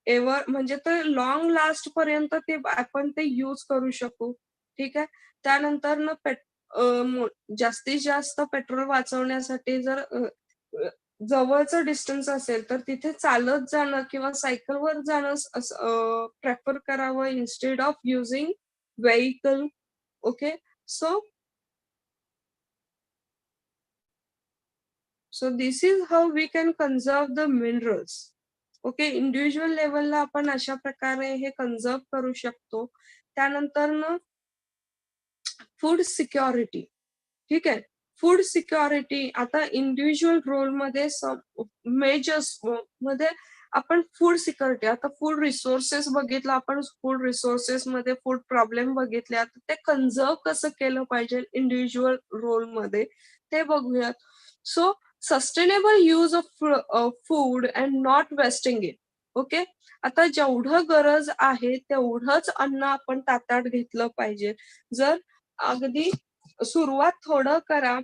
एव्हर म्हणजे ते लॉंग लास्ट पर्यंत ते आपण ते यूज करू शकू. ठीक आहे. त्यानंतर ना जास्तीत जास्त पेट्रोल वाचवण्यासाठी जर अ, जवळचं डिस्टन्स असेल तर तिथे चालत जाणं किंवा सायकलवर जाणं प्रेफर करावं instead of using vehicle. Okay. So this is how we can conserve the minerals. Okay. Individual लेवलला आपण अशा प्रकारे हे कन्झर्व करू शकतो. त्यानंतर ना फूड सिक्युरिटी. ठीक आहे. फूड सिक्युरिटी आता इंडिव्हिज्युअल रोलमध्ये मेजर्स मध्ये आपण फूड सिक्युरिटी, आता फूड रिसोर्सेस बघितलं आपण, फूड रिसोर्सेस मध्ये फूड प्रॉब्लेम बघितले, आता ते कन्झर्व कसं केलं पाहिजे इंडिव्हिज्युअल रोलमध्ये ते बघूयात. So sustainable use of food and not wasting it. Okay. आता जेवढं गरज आहे तेवढंच अन्न आपण ताटात घेतलं पाहिजे. जर अगदी सुरुवात थोडं करा.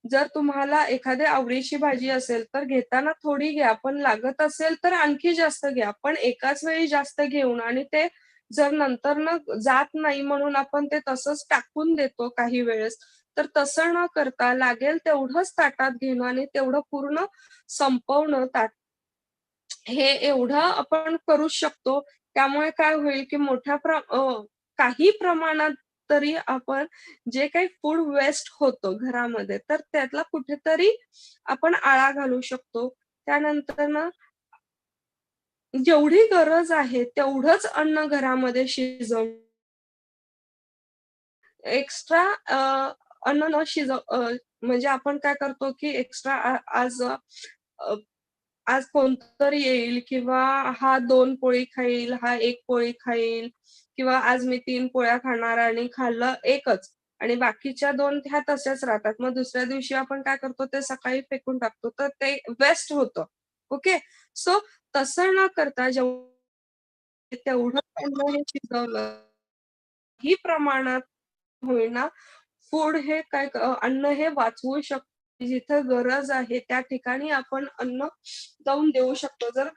जर तुम्हाला एखाद्या आवडीची भाजी असेल तर घेताना थोडी घ्या, पण लागत असेल तर आणखी जास्त घ्या. पण एकाच वेळी जास्त घेऊन आणि ते जर नंतर न जात नाही म्हणून आपण ते तसंच टाकून देतो काही वेळेस, तर तसं न करता लागेल तेवढंच ताटात घेणं आणि तेवढं पूर्ण संपवणं हे एवढं आपण करू शकतो. त्यामुळे काय होईल की काही प्रमाणात तरी आपण जे काही फूड वेस्ट होतं घरामध्ये तर त्यातला कुठेतरी आपण आळा घालू शकतो. त्यानंतर ना जेवढी गरज आहे तेवढंच अन्न घरामध्ये शिजवून एक्स्ट्रा अन्न न म्हणजे आपण काय करतो की एक्स्ट्रा आज कोणतरी येईल किंवा हा 2 पोळी खाईल, हा 1 पोळी खाईल किंवा आज मी 3 पोळ्या खाणार आणि खाल्लं 1च आणि बाकीच्या 2 ह्या तशाच राहतात. मग दुसऱ्या दिवशी आपण काय करतो ते सकाळी फेकून टाकतो. तर ते वेस्ट होतं. ओके. सो तसं न करता जेवढं तेवढं अन्न हे शिजवलं ही प्रमाणात होईना फूड हे अन्न हे वाचवू शकतो. जिथं गरज आहे त्या ठिकाणी आपण अन्न जाऊन देऊ शकतो. जर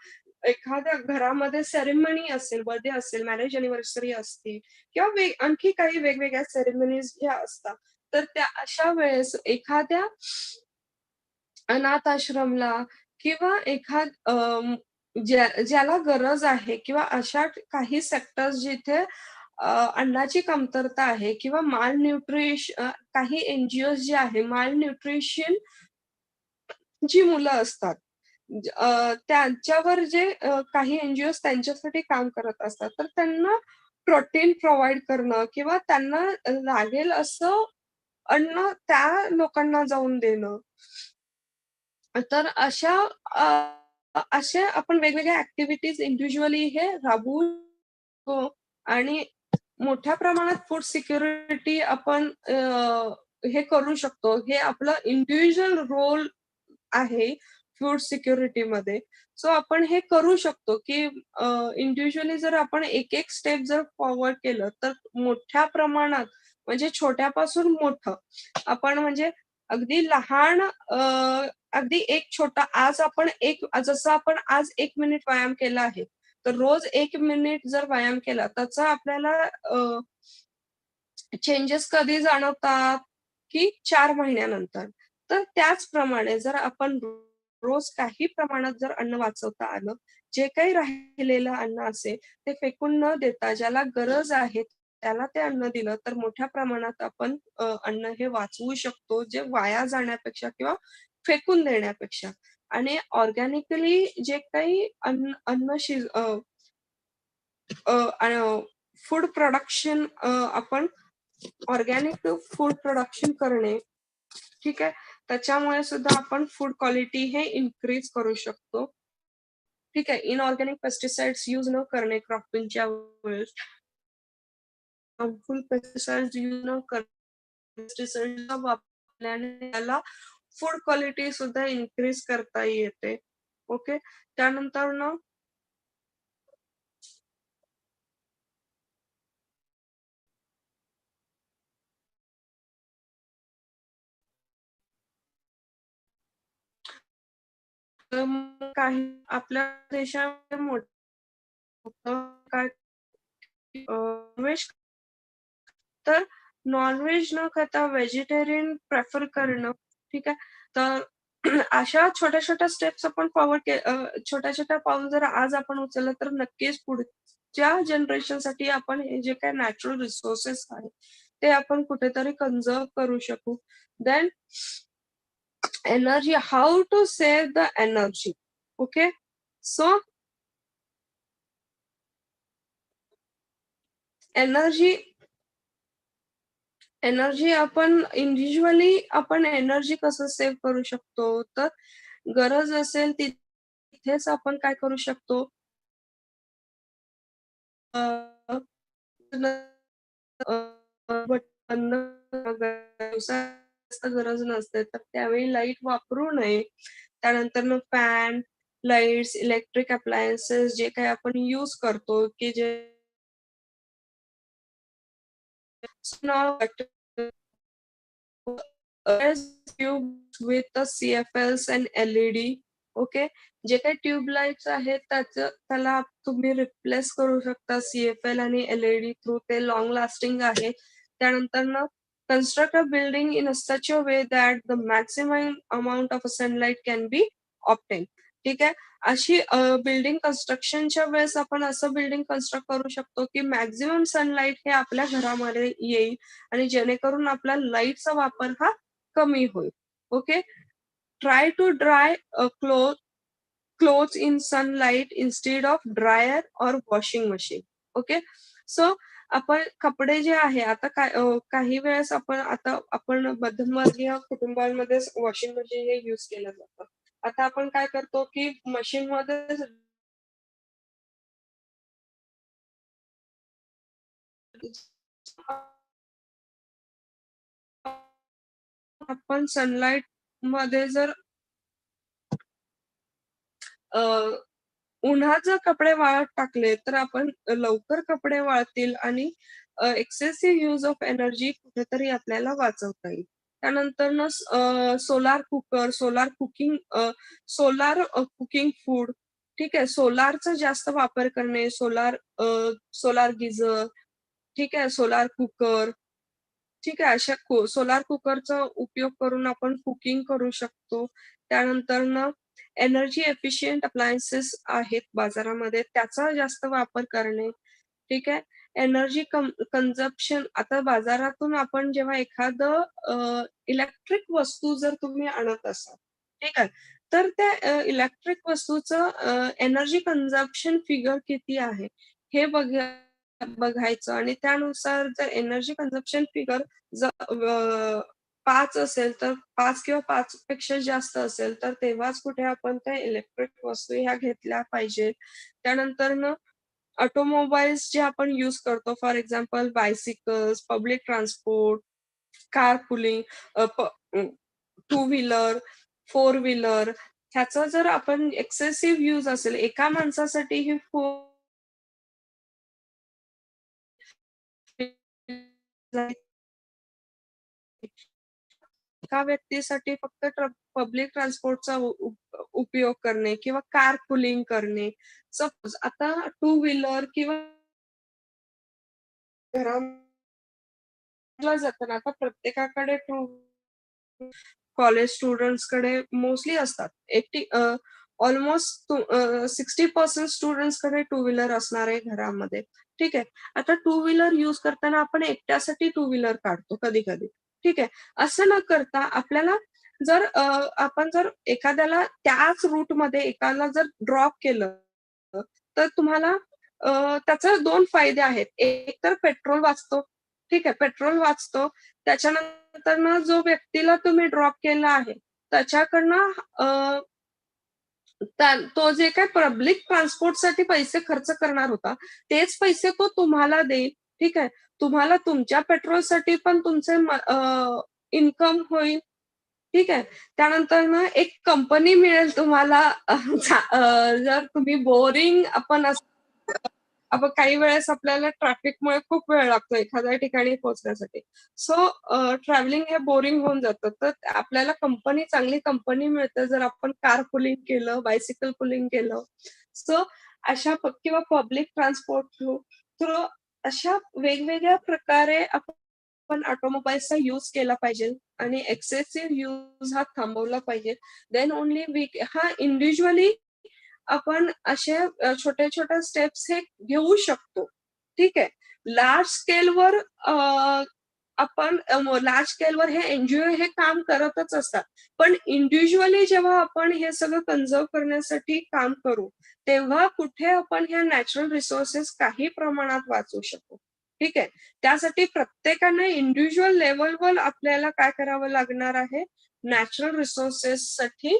एखाद्या घरामध्ये सेरेमनी असेल, बर्थडे असेल, मॅरेज अॅनिव्हर्सरी असतील किंवा आणखी काही वेगवेगळ्या सेरेमनीज ज्या असतात, तर त्या अशा वेळेस एखाद्या अनाथ आश्रमला किंवा ज्याला गरज आहे किंवा अशा काही सेक्टर्स जिथे अन्नाची कमतरता आहे किंवा काही एनजीओ जे आहे माल न्यूट्रिशन जी मुलं असतात त्यांच्यावर जे काही एनजीओ त्यांच्यासाठी काम करत असतात तर त्यांना प्रोटीन प्रोव्हाइड करणं किंवा त्यांना लागेल असं अन्न त्या लोकांना जाऊन देणं. तर अशा आपण वेगवेगळ्या ऍक्टिव्हिटीज इंडिव्हिज्युअली हे राबवू शकतो आणि मोठ्या प्रमाणात फूड सिक्युरिटी आपण हे करू शकतो. हे आपलं इंडिव्हिज्युअल रोल आहे फूड सिक्युरिटीमध्ये. सो आपण हे करू शकतो, की इंडिव्हिज्युअली जर आपण एक-एक स्टेप जर फॉरवर्ड केलं, तर मोठ्या प्रमाणात म्हणजे छोट्यापासून मोठं आपण म्हणजे अगदी लहान अगदी एक छोटा जसं आपण आज 1 मिनिट व्यायाम केला आहे, तर रोज 1 मिनिट जर व्यायाम केला त्याचा आपल्याला चेंजेस कधी जाणवतात की 4 महिन्यानंतर. तर त्याचप्रमाणे जर आपण रोज काही प्रमाणात जर अन्न वाचवता आलं, जे काही राहिलेलं अन्न असेल ते फेकून न देता ज्याला गरज आहे त्याला ते अन्न दिलं तर मोठ्या प्रमाणात आपण अन्न हे वाचवू शकतो, जे वाया जाण्यापेक्षा किंवा फेकून देण्यापेक्षा. आणि ऑर्गॅनिकली जे काही अन्न फूड प्रोडक्शन आपण ऑर्गॅनिक फूड प्रोडक्शन करणे, ठीक आहे. त्याच्यामुळे सुद्धा आपण फूड क्वालिटी हे इन्क्रीज करू शकतो. ठीक आहे. इनऑर्गॅनिक पेस्टिसाइड्स यूज न करणे क्रॉपिंगच्या वेळेस, हार्मफुल पेस्टिसाइड्स यूज न करणे, पेस्टिसाइड वापरल्याने त्याला फूड क्वालिटी सुद्धा इन्क्रीज करता येते. ओके. त्यानंतर ना काही आपल्या देशामध्ये मोठं काय तर नॉन-व्हेज न खाता व्हेजिटेरियन प्रेफर करणं, ठीक आहे. तर अशा छोट्या-छोट्या स्टेप्स आपण छोट्या-छोट्या पाऊल जर आज आपण उचललं तर नक्कीच पुढच्या जनरेशनसाठी आपण हे जे काही नॅचरल रिसोर्सेस आहेत, ते आपण कुठेतरी कन्झर्व्ह करू शकू. Then energy, how to save the energy. Okay. So energy energy आपण इंडिव्हिज्युअली आपण एनर्जी कसं सेव्ह करू शकतो, तर गरज असेल तिथेच आपण काय करू शकतो, अ, जास्त गरज नसते, तर त्यावेळी लाईट वापरू नये. त्यानंतर फॅन, लाईट्स, इलेक्ट्रिक अप्लायन्सेस जे काही आपण यूज करतो, की जे tube with CFLs and LED. Okay. जे काही ट्यूब लाईट्स आहेत त्याला तुम्ही रिप्लेस करू शकता CFL आणि LED थ्रू. ते लॉंग लास्टिंग आहे. त्यानंतर construct a building in a such a way that the maximum amount of sunlight can be obtained. ठीक आहे. अशी बिल्डिंग कन्स्ट्रक्शनच्या वेळेस आपण असं बिल्डिंग कन्स्ट्रक्ट करू शकतो की मॅक्झिमम सनलाईट हे आपल्या घरामध्ये येईल आणि जेणेकरून आपला लाईटचा वापर हा कमी होईल. Okay. Try to dry clothes in sunlight instead of dryer or washing machine. Okay. So आपण कपडे जे आहे आता काही वेळेस आपण मध्यमवर्गीय कुटुंबांमध्ये वॉशिंग मशीन हे यूज केलं जातं. आता आपण काय करतो की मशीन मध्ये आपण सनलाईट मध्ये जर अ, उन्हात जर कपडे वाळत टाकले तर आपण लवकर कपडे वाळतील आणि एक्सेसिव्ह यूज ऑफ एनर्जी कुठेतरी आपल्याला वाचवता येईल. त्यानंतर सोलार कुकिंग फूड, ठीक आहे. सोलारचा जास्त वापर करणे, सोलार गिझर, ठीक आहे, सोलार कुकर, ठीक आहे. अशा सोलार कुकरचा उपयोग करून आपण कुकिंग करू शकतो. त्यानंतर एनर्जी एफिशियंट अप्लायन्सेस आहेत बाजारामध्ये, त्याचा जास्त वापर करणे, ठीक आहे. एनर्जी कन्झम्पशन, आता बाजारातून आपण जेव्हा एखादं इलेक्ट्रिक वस्तू जर तुम्ही आणत असाल, ठीक आहे, तर त्या इलेक्ट्रिक वस्तूचं एनर्जी कन्झम्पशन फिगर किती आहे हे बघायचं आणि त्यानुसार जर एनर्जी कन्झम्पशन फिगर जर 5 असेल तर 5 किंवा 5 पेक्षा जास्त असेल तर तेव्हाच कुठे आपण त्या इलेक्ट्रिक वस्तू ह्या घेतल्या पाहिजेत. त्यानंतर ऑटोमोबाईल्स जे आपण यूज करतो, for example बायसिकल्स, public transport, car pulling, two wheeler, four wheeler, ह्याचा जर आपण एक्सेसिव्ह यूज असेल एका माणसासाठी ही एका व्यक्तीसाठी फक्त पब्लिक ट्रान्सपोर्टचा उपयोग करणे किंवा कार पुलिंग करणे. सपोज आता टू व्हीलर किंवा घराला जाताना आता प्रत्येकाकडे टू कॉलेज स्टुडंट्स कडे मोस्टली असतात. ऑलमोस्ट 60% स्टुडंट्स कडे टू व्हीलर असणार आहे घरामध्ये. ठीक आहे. आता टू व्हीलर युज करताना आपण एकट्यासाठी टू व्हीलर काढतो कधी कधी. ठीक आहे. असं न करता आपल्याला जर आपण जर एखाद्याला त्याच रूट मध्ये एकाला जर ड्रॉप केलं तर तुम्हाला त्याचे 2 फायदे आहेत. एक तर पेट्रोल वाचतो. ठीक आहे. पेट्रोल वाचतो. त्याच्यानंतर जो व्यक्तीला तुम्ही ड्रॉप केला आहे त्याच्याकडनं तो जे काही पब्लिक ट्रान्सपोर्टसाठी पैसे खर्च करणार होता तेच पैसे तो तुम्हाला देईल. ठीक आहे. तुम्हाला तुमच्या पेट्रोलसाठी पण तुमचे इन्कम होईल. ठीक आहे. त्यानंतर ना एक कंपनी मिळेल तुम्हाला. जर तुम्ही बोरिंग आपण काही वेळेस आपल्याला ट्रॅफिकमुळे खूप वेळ लागतो एखाद्या ठिकाणी पोहोचण्यासाठी. सो ट्रॅव्हलिंग हे बोरिंग होऊन जातं. तर आपल्याला चांगली कंपनी मिळते जर आपण कार पुलिंग केलं, बायसिकल पुलिंग केलं. सो अशा किंवा पब्लिक ट्रान्सपोर्ट थ्रू अशा वेगवेगळ्या प्रकारे आपण ऑटोमोबाईलचा यूज केला पाहिजे आणि एक्सेसिव्ह यूज हा थांबवला पाहिजे. देन ओनली हा इंडिव्हिज्युअली आपण असे छोटे छोटे स्टेप्स हे घेऊ शकतो. ठीक आहे. लार्ज स्केलवर आपण लार्ज स्केलवर हे एनजीओ हे काम करतच असतात. पण इंडिव्हिज्युअली जेव्हा आपण हे सगळं कन्झर्व करण्यासाठी काम करू तेव्हा कुठे आपण ह्या नॅचरल रिसोर्सेस काही प्रमाणात वाचवू शकू. ठीक आहे. त्यासाठी प्रत्येकाने इंडिव्हिज्युअल लेवलवर आपल्याला काय करावं लागणार आहे, नॅचरल रिसोर्सेस साठी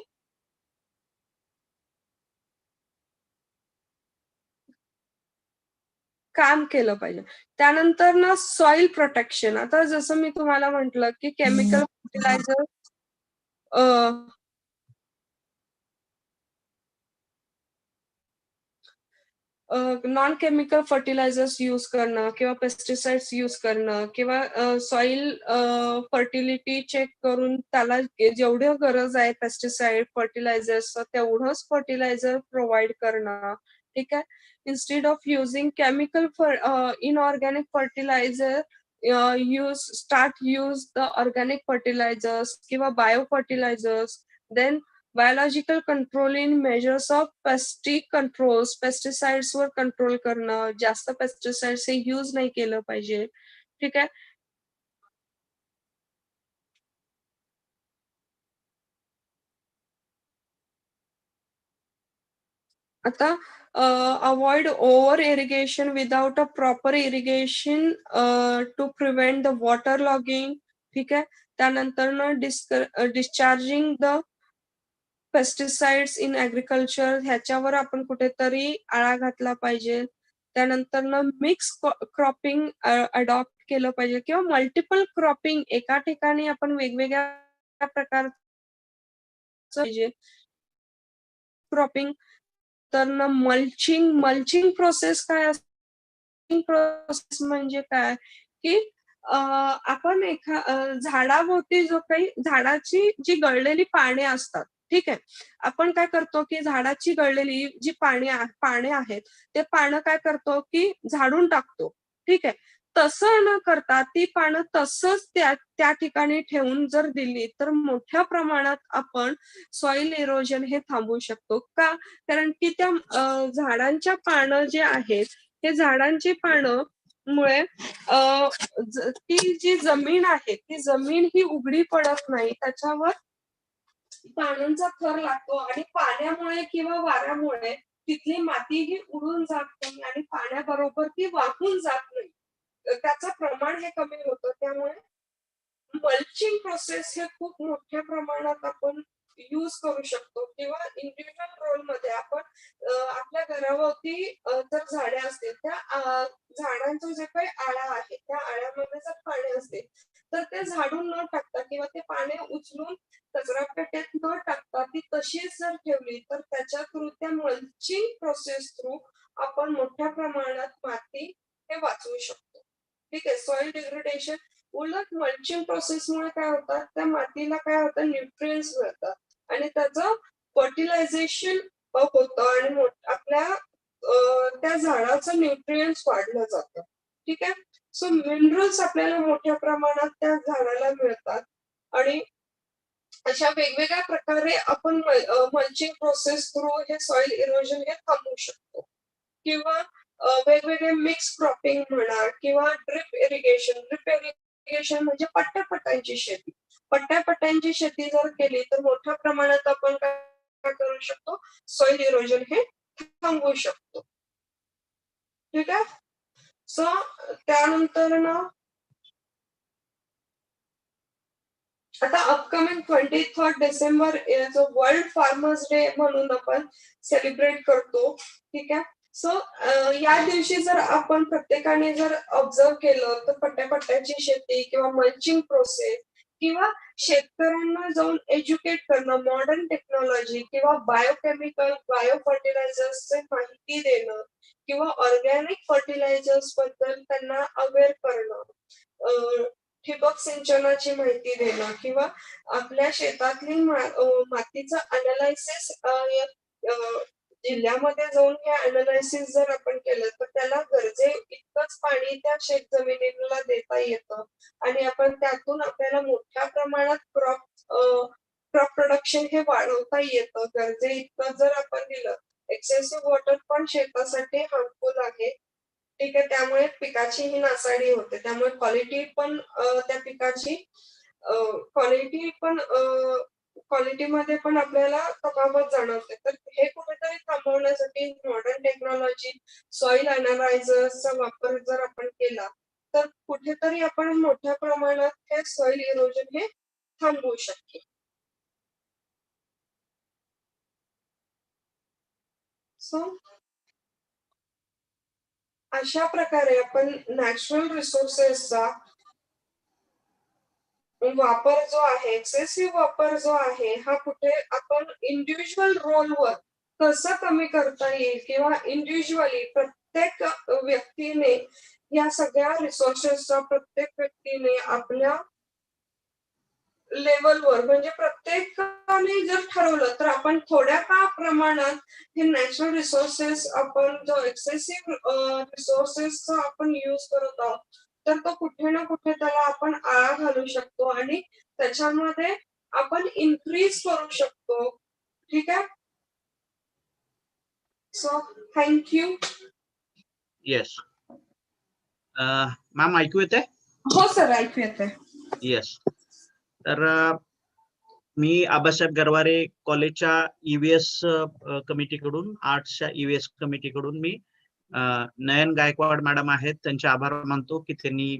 काम केलं पाहिजे. त्यानंतर ना सॉइल प्रोटेक्शन. आता जसं मी तुम्हाला म्हटलं की chemical fertiliser non chemical fertilisers use करणं किंवा पेस्टिसाइड्स यूज करणं किंवा सॉइल फर्टिलिटी चेक करून त्याला जेवढी गरज आहे पेस्टिसाइड फर्टिलायझर्स तेवढंच फर्टिलायझर प्रोव्हाइड करणं. ठीक आहे. Instead of using chemical inorganic fertilizer use the organic fertilizers किंवा bio fertilizers. Then biological control in measures of pesticides वर कंट्रोल करणं. जास्त पेस्टिसाइड्स हे यूज नाही केलं पाहिजे. ठीक आहे. आता avoid over irrigation without a proper irrigation to prevent the water logging. ठीक आहे. त्यानंतर discharging the pesticides in agriculture ह्याच्यावर आपण कुठेतरी आळा घातला पाहिजे. त्यानंतर मिक्स क्रॉपिंग अडॉप्ट केलं पाहिजे किंवा मल्टिपल क्रॉपिंग एका ठिकाणी आपण वेगवेगळ्या प्रकारचं पाहिजे क्रॉपिंग. तर मल्चिंग मल्चिंग प्रोसेस काय असते, प्रोसेस म्हणजे काय की आपण झाडाभोवती जो काही झाडाची जी गळलेली पाने असतात. ठीक आहे. आपण काय करतो की झाडाची गळलेली जी पाने आहेत ते पानं काय करतो की झाडून टाकतो. ठीक आहे. तसं न करता ती पानं तसंच त्या ठिकाणी ठेवून जर दिली तर मोठ्या प्रमाणात आपण सॉइल इरोजन हे थांबवू शकतो. का? कारण की त्या झाडांच्या पानं जे आहेत हे झाडांची पानं मुळे ती जी जमीन आहे ती जमीन ही उघडी पडत नाही. त्याच्यावर पानांचा थर लागतो आणि पाण्यामुळे किंवा वाऱ्यामुळे तिथली माती ही उडून जात नाही आणि पाण्याबरोबर ती वाहून जात नाही. त्याचं प्रमाण हे कमी होतं. त्यामुळे मल्चिंग प्रोसेस हे खूप मोठ्या प्रमाणात आपण यूज करू शकतो किंवा इंडिव्हिज्युअल रोल मध्ये आपण आपल्या घराभोवती जर झाडे असतील त्या झाडांचा जे काही आळा आहे त्या आळ्यामध्ये जर पाणी असतील तर ते झाडून न टाकता किंवा ते पाने उचलून कचरा पेटीत न टाकता ती तशीच जर ठेवली तर त्याच्या थ्रू त्या मल्चिंग प्रोसेस थ्रू आपण मोठ्या प्रमाणात माती हे वाचवू शकतो. ठीक आहे. सॉइल डिग्रेडेशन उलट मल्चिंग प्रोसेसमुळे काय होतं त्या मातीला काय होतं न्यूट्रिएंट्स मिळतात आणि त्याचं फर्टिलायझेशन होतं आणि आपल्या त्या झाडाचं न्यूट्रियन्स वाढलं जातं. ठीक आहे. सो मिनरल्स आपल्याला मोठ्या प्रमाणात त्या झाडाला मिळतात आणि अशा वेगवेगळ्या प्रकारे आपण मल्चिंग प्रोसेस थ्रू हे सॉइल इरोजन हे थांबवू शकतो किंवा वेगवेगळे मिक्स क्रॉपिंग म्हणा किंवा ड्रिप इरिगेशन म्हणजे पट्ट्यापट्ट्यांची शेती. पट्ट्यापट्ट्यांची शेती जर केली तर मोठ्या प्रमाणात आपण काय करू शकतो, सॉइल इरोजन हे थांबवू शकतो. ठीक आहे. सो त्यानंतर ना आता अपकमिंग 23 डिसेंबर जो वर्ल्ड फार्मर्स डे म्हणून आपण सेलिब्रेट करतो. ठीक आहे. सो या दिवशी जर आपण प्रत्येकाने जर ऑब्झर्व केलं तर पट्ट्यापट्ट्याची शेती किंवा मल्चिंग प्रोसेस किंवा शेतकऱ्यांना जाऊन एज्युकेट करणं, मॉडर्न टेक्नॉलॉजी किंवा बायोकेमिकल बायो फर्टिलायझर्सचे माहिती देणं किंवा ऑर्गॅनिक फर्टिलायझर्स बद्दल त्यांना अवेअर करणं, ठिबक सिंचनाची माहिती देणं किंवा आपल्या शेतातली मातीचं अनालायसिस जिल्ह्यामध्ये जाऊन हे अनालायसिस जर आपण केलं तर त्याला गरजे इतकंच पाणी त्या शेत जमिनीला देता येतं आणि आपण त्यातून आपल्याला मोठ्या प्रमाणात क्रॉप प्रोडक्शन हे वाढवता येतं. गरजे इतकं जर आपण दिलं, एक्सेसिव्ह वॉटर पण शेतासाठी हार्मफुल आहे. ठीक आहे. त्यामुळे पिकाची ही नासाडी होते. त्यामुळे क्वालिटी पण त्या पिकाची क्वालिटीमध्ये पण आपल्याला तफावत जाणवते. तर हे कुठेतरी थांबवण्यासाठी मॉडर्न टेक्नॉलॉजी, सॉइल अनालायझर्सचा वापर जर आपण केला तर कुठेतरी आपण मोठ्या प्रमाणात हे सॉइल इरोजन हे थांबवू शकतो. सो अशा प्रकारे आपण नॅचरल रिसोर्सेसचा वापर जो आहे, एक्सेसिव्ह वापर जो आहे, हा कुठे आपण इंडिव्हिज्युअल रोलवर कसं कमी करता येईल किंवा इंडिव्हिज्युअली प्रत्येक व्यक्तीने या सगळ्या रिसोर्सेसचा प्रत्येक व्यक्तीने आपल्या लेवलवर म्हणजे प्रत्येकाने जर ठरवलं तर आपण थोड्या का प्रमाणात हे नॅचरल रिसोर्सेस आपण जो एक्सेसिव्ह रिसोर्सेसचा आपण यूज करत आहोत तर तो कुठे ना कुठे त्याला आपण आळा घालू शकतो आणि त्याच्यामध्ये आपण इन्क्रीज करू शकतो. ठीक आहे. So thank you. येस मॅम, ऐकू येते? हो सर, ऐकू येते. येस. तर मी आबासाहेब गरवारे कॉलेजच्या ईव्हीएस कमिटीकडून, आर्ट्सच्या ईव्हीएस कमिटीकडून मी नयन गायकवाड मॅडम आहेत, त्यांचे आभार मानतो की त्यांनी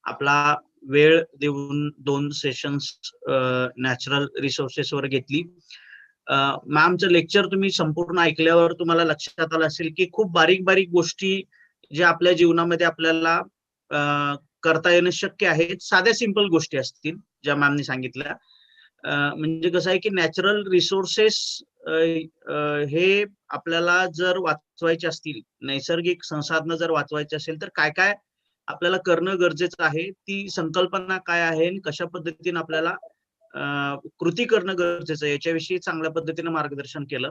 आपला वेळ देऊन 2 सेशन्स नॅचरल रिसोर्सेस वर घेतली. मॅमचं लेक्चर तुम्ही संपूर्ण ऐकल्यावर तुम्हाला लक्षात आलं असेल की खूप बारीक बारीक गोष्टी ज्या आपल्या जीवनामध्ये आपल्याला करता येणं शक्य आहे, साध्या सिंपल गोष्टी असतील ज्या मॅमनी सांगितल्या. म्हणजे कसं आहे की नॅचरल रिसोर्सेस हे आपल्याला जर वाचवायचे असतील, नैसर्गिक संसाधनं जर वाचवायची असेल तर काय काय आपल्याला करणं गरजेचं आहे, ती संकल्पना काय आहे आणि कशा पद्धतीने आपल्याला कृती करणं गरजेचं आहे याच्याविषयी चांगल्या पद्धतीने मार्गदर्शन केलं.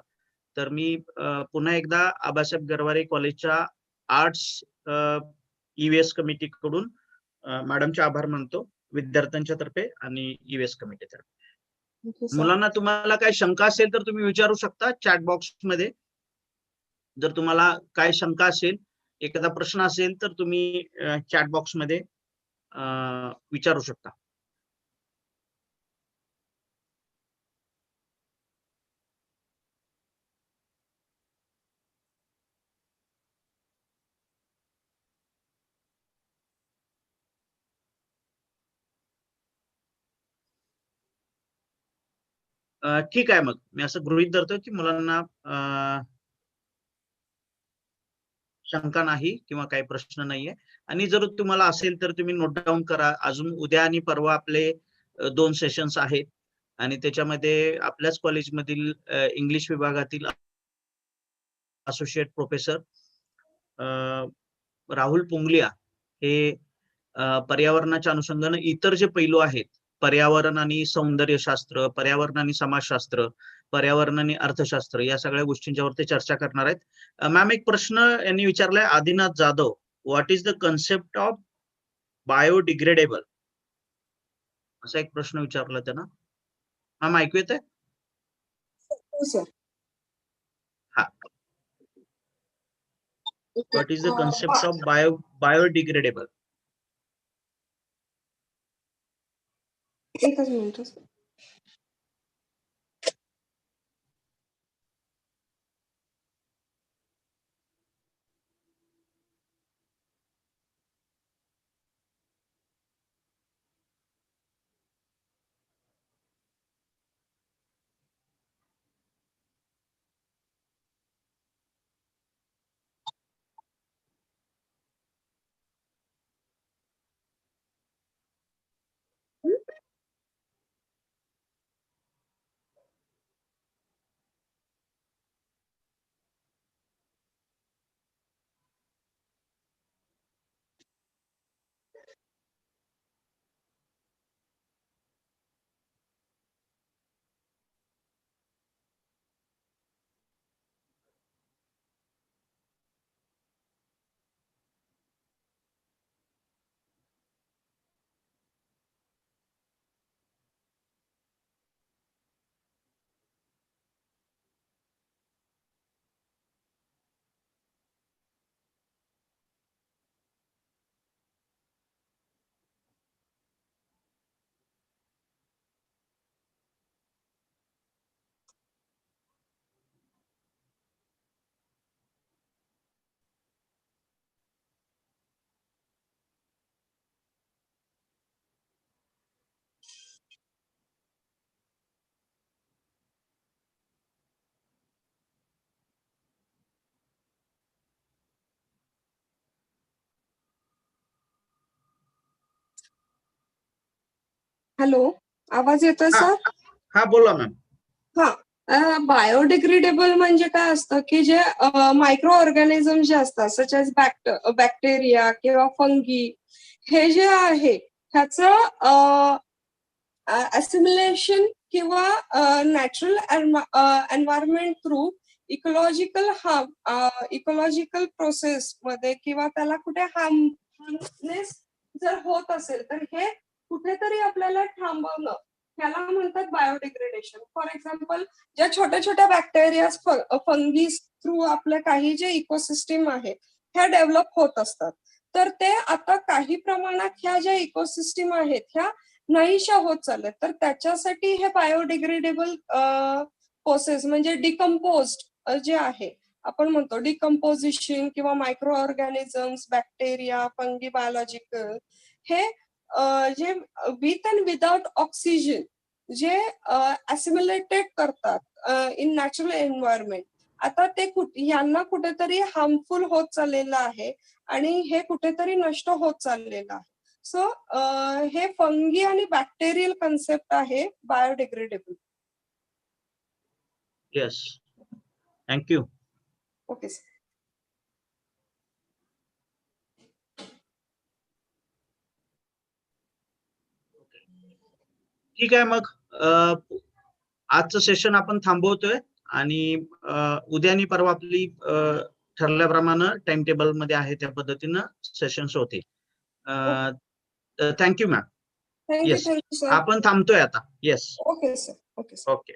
तर मी पुन्हा एकदा आबासाहेब गरवारे कॉलेजच्या आर्ट्स ईव्हीएस कमिटीकडून मॅडमचे आभार मानतो, विद्यार्थ्यांच्या तर्फे आणि ईव्हीएस कमिटीतर्फे. मुलांना तुम्हाला काय शंका असेल तर तुम्ही विचारू शकता चॅट बॉक्स मध्ये. जर तुम्हाला काय शंका असेल, एखादा प्रश्न असेल तर तुम्ही चॅट बॉक्स मध्ये विचारू शकता. ठीक आहे. मग मी असं गृहीत धरतो की मुलांना शंका नाही किंवा काही प्रश्न नाहीये. आणि जर तुम्हाला असेल तर तुम्ही नोट डाऊन करा. अजून उद्या आणि परवा आपले 2 सेशन्स आहेत आणि त्याच्यामध्ये आपल्याच कॉलेजमधील इंग्लिश विभागातील असोसिएट प्रोफेसर राहुल पुंगलिया हे पर्यावरणाच्या अनुषंगाने इतर जे पैलू आहेत, पर्यावरण आणि सौंदर्यशास्त्र, पर्यावरण आणि समाजशास्त्र, पर्यावरण आणि अर्थशास्त्र या सगळ्या गोष्टींच्यावरती चर्चा करणार आहेत. मॅम, एक प्रश्न यांनी विचारलाय, Adinath Jadhav, what is the concept of biodegradable, असा एक प्रश्न विचारला त्यांना. मॅम ऐकू येतंय? हो सर. हा. What is the concept of biodegradable? एकच मिनिट. हॅलो, आवाज येतोय सर? हा बोला मॅम. हा, बायोडिग्रेडेबल म्हणजे काय असतं की जे मायक्रो ऑर्गॅनिझम जे असतात, सच एज बॅक्टेरिया किंवा फंगी, हे जे आहे ह्याचं असिमिलेशन किंवा natural environment through ecological process मध्ये किंवा त्याला कुठे हार्मनेस जर होत असेल तर हे कुठेतरी आपल्याला थांबवणं, ह्याला म्हणतात बायोडिग्रेडेशन. फॉर एक्झाम्पल, ज्या छोट्या छोट्या बॅक्टेरिया, फंगीज थ्रू आपल्या काही जे इकोसिस्टीम आहेत ह्या डेव्हलप होत असतात, तर ते आता काही प्रमाणात ह्या ज्या इकोसिस्टीम आहेत ह्या नाहीशा होत चालत, तर त्याच्यासाठी हे बायोडिग्रेडेबल प्रोसेस म्हणजे डिकम्पोज्ड जे आहे, आपण म्हणतो डिकम्पोजिशन किंवा micro organisms, bacteria, fungi, biological, हे जे विथ अँड विदाउट ऑक्सिजन जे असिम्युलेटेड करतात इन नॅचरल एन्व्हायरमेंट, आता ते यांना कुठेतरी हार्मफुल होत चाललेलं आहे आणि हे कुठेतरी नष्ट होत चाललेलं आहे. सो हे फंगी आणि बॅक्टेरियल कन्सेप्ट आहे biodegradable. Yes, thank you. Okay sir. ठीक आहे, मग आजचं सेशन आपण थांबवतोय आणि उद्या आणि परवा आपली ठरल्याप्रमाणे टाइम टेबल मध्ये आहे त्या पद्धतीनं सेशन्स होतील. Thank you ma'am. Thank you yes, sir. आपण थांबतोय आता. Yes, okay sir. Okay sir. Okay.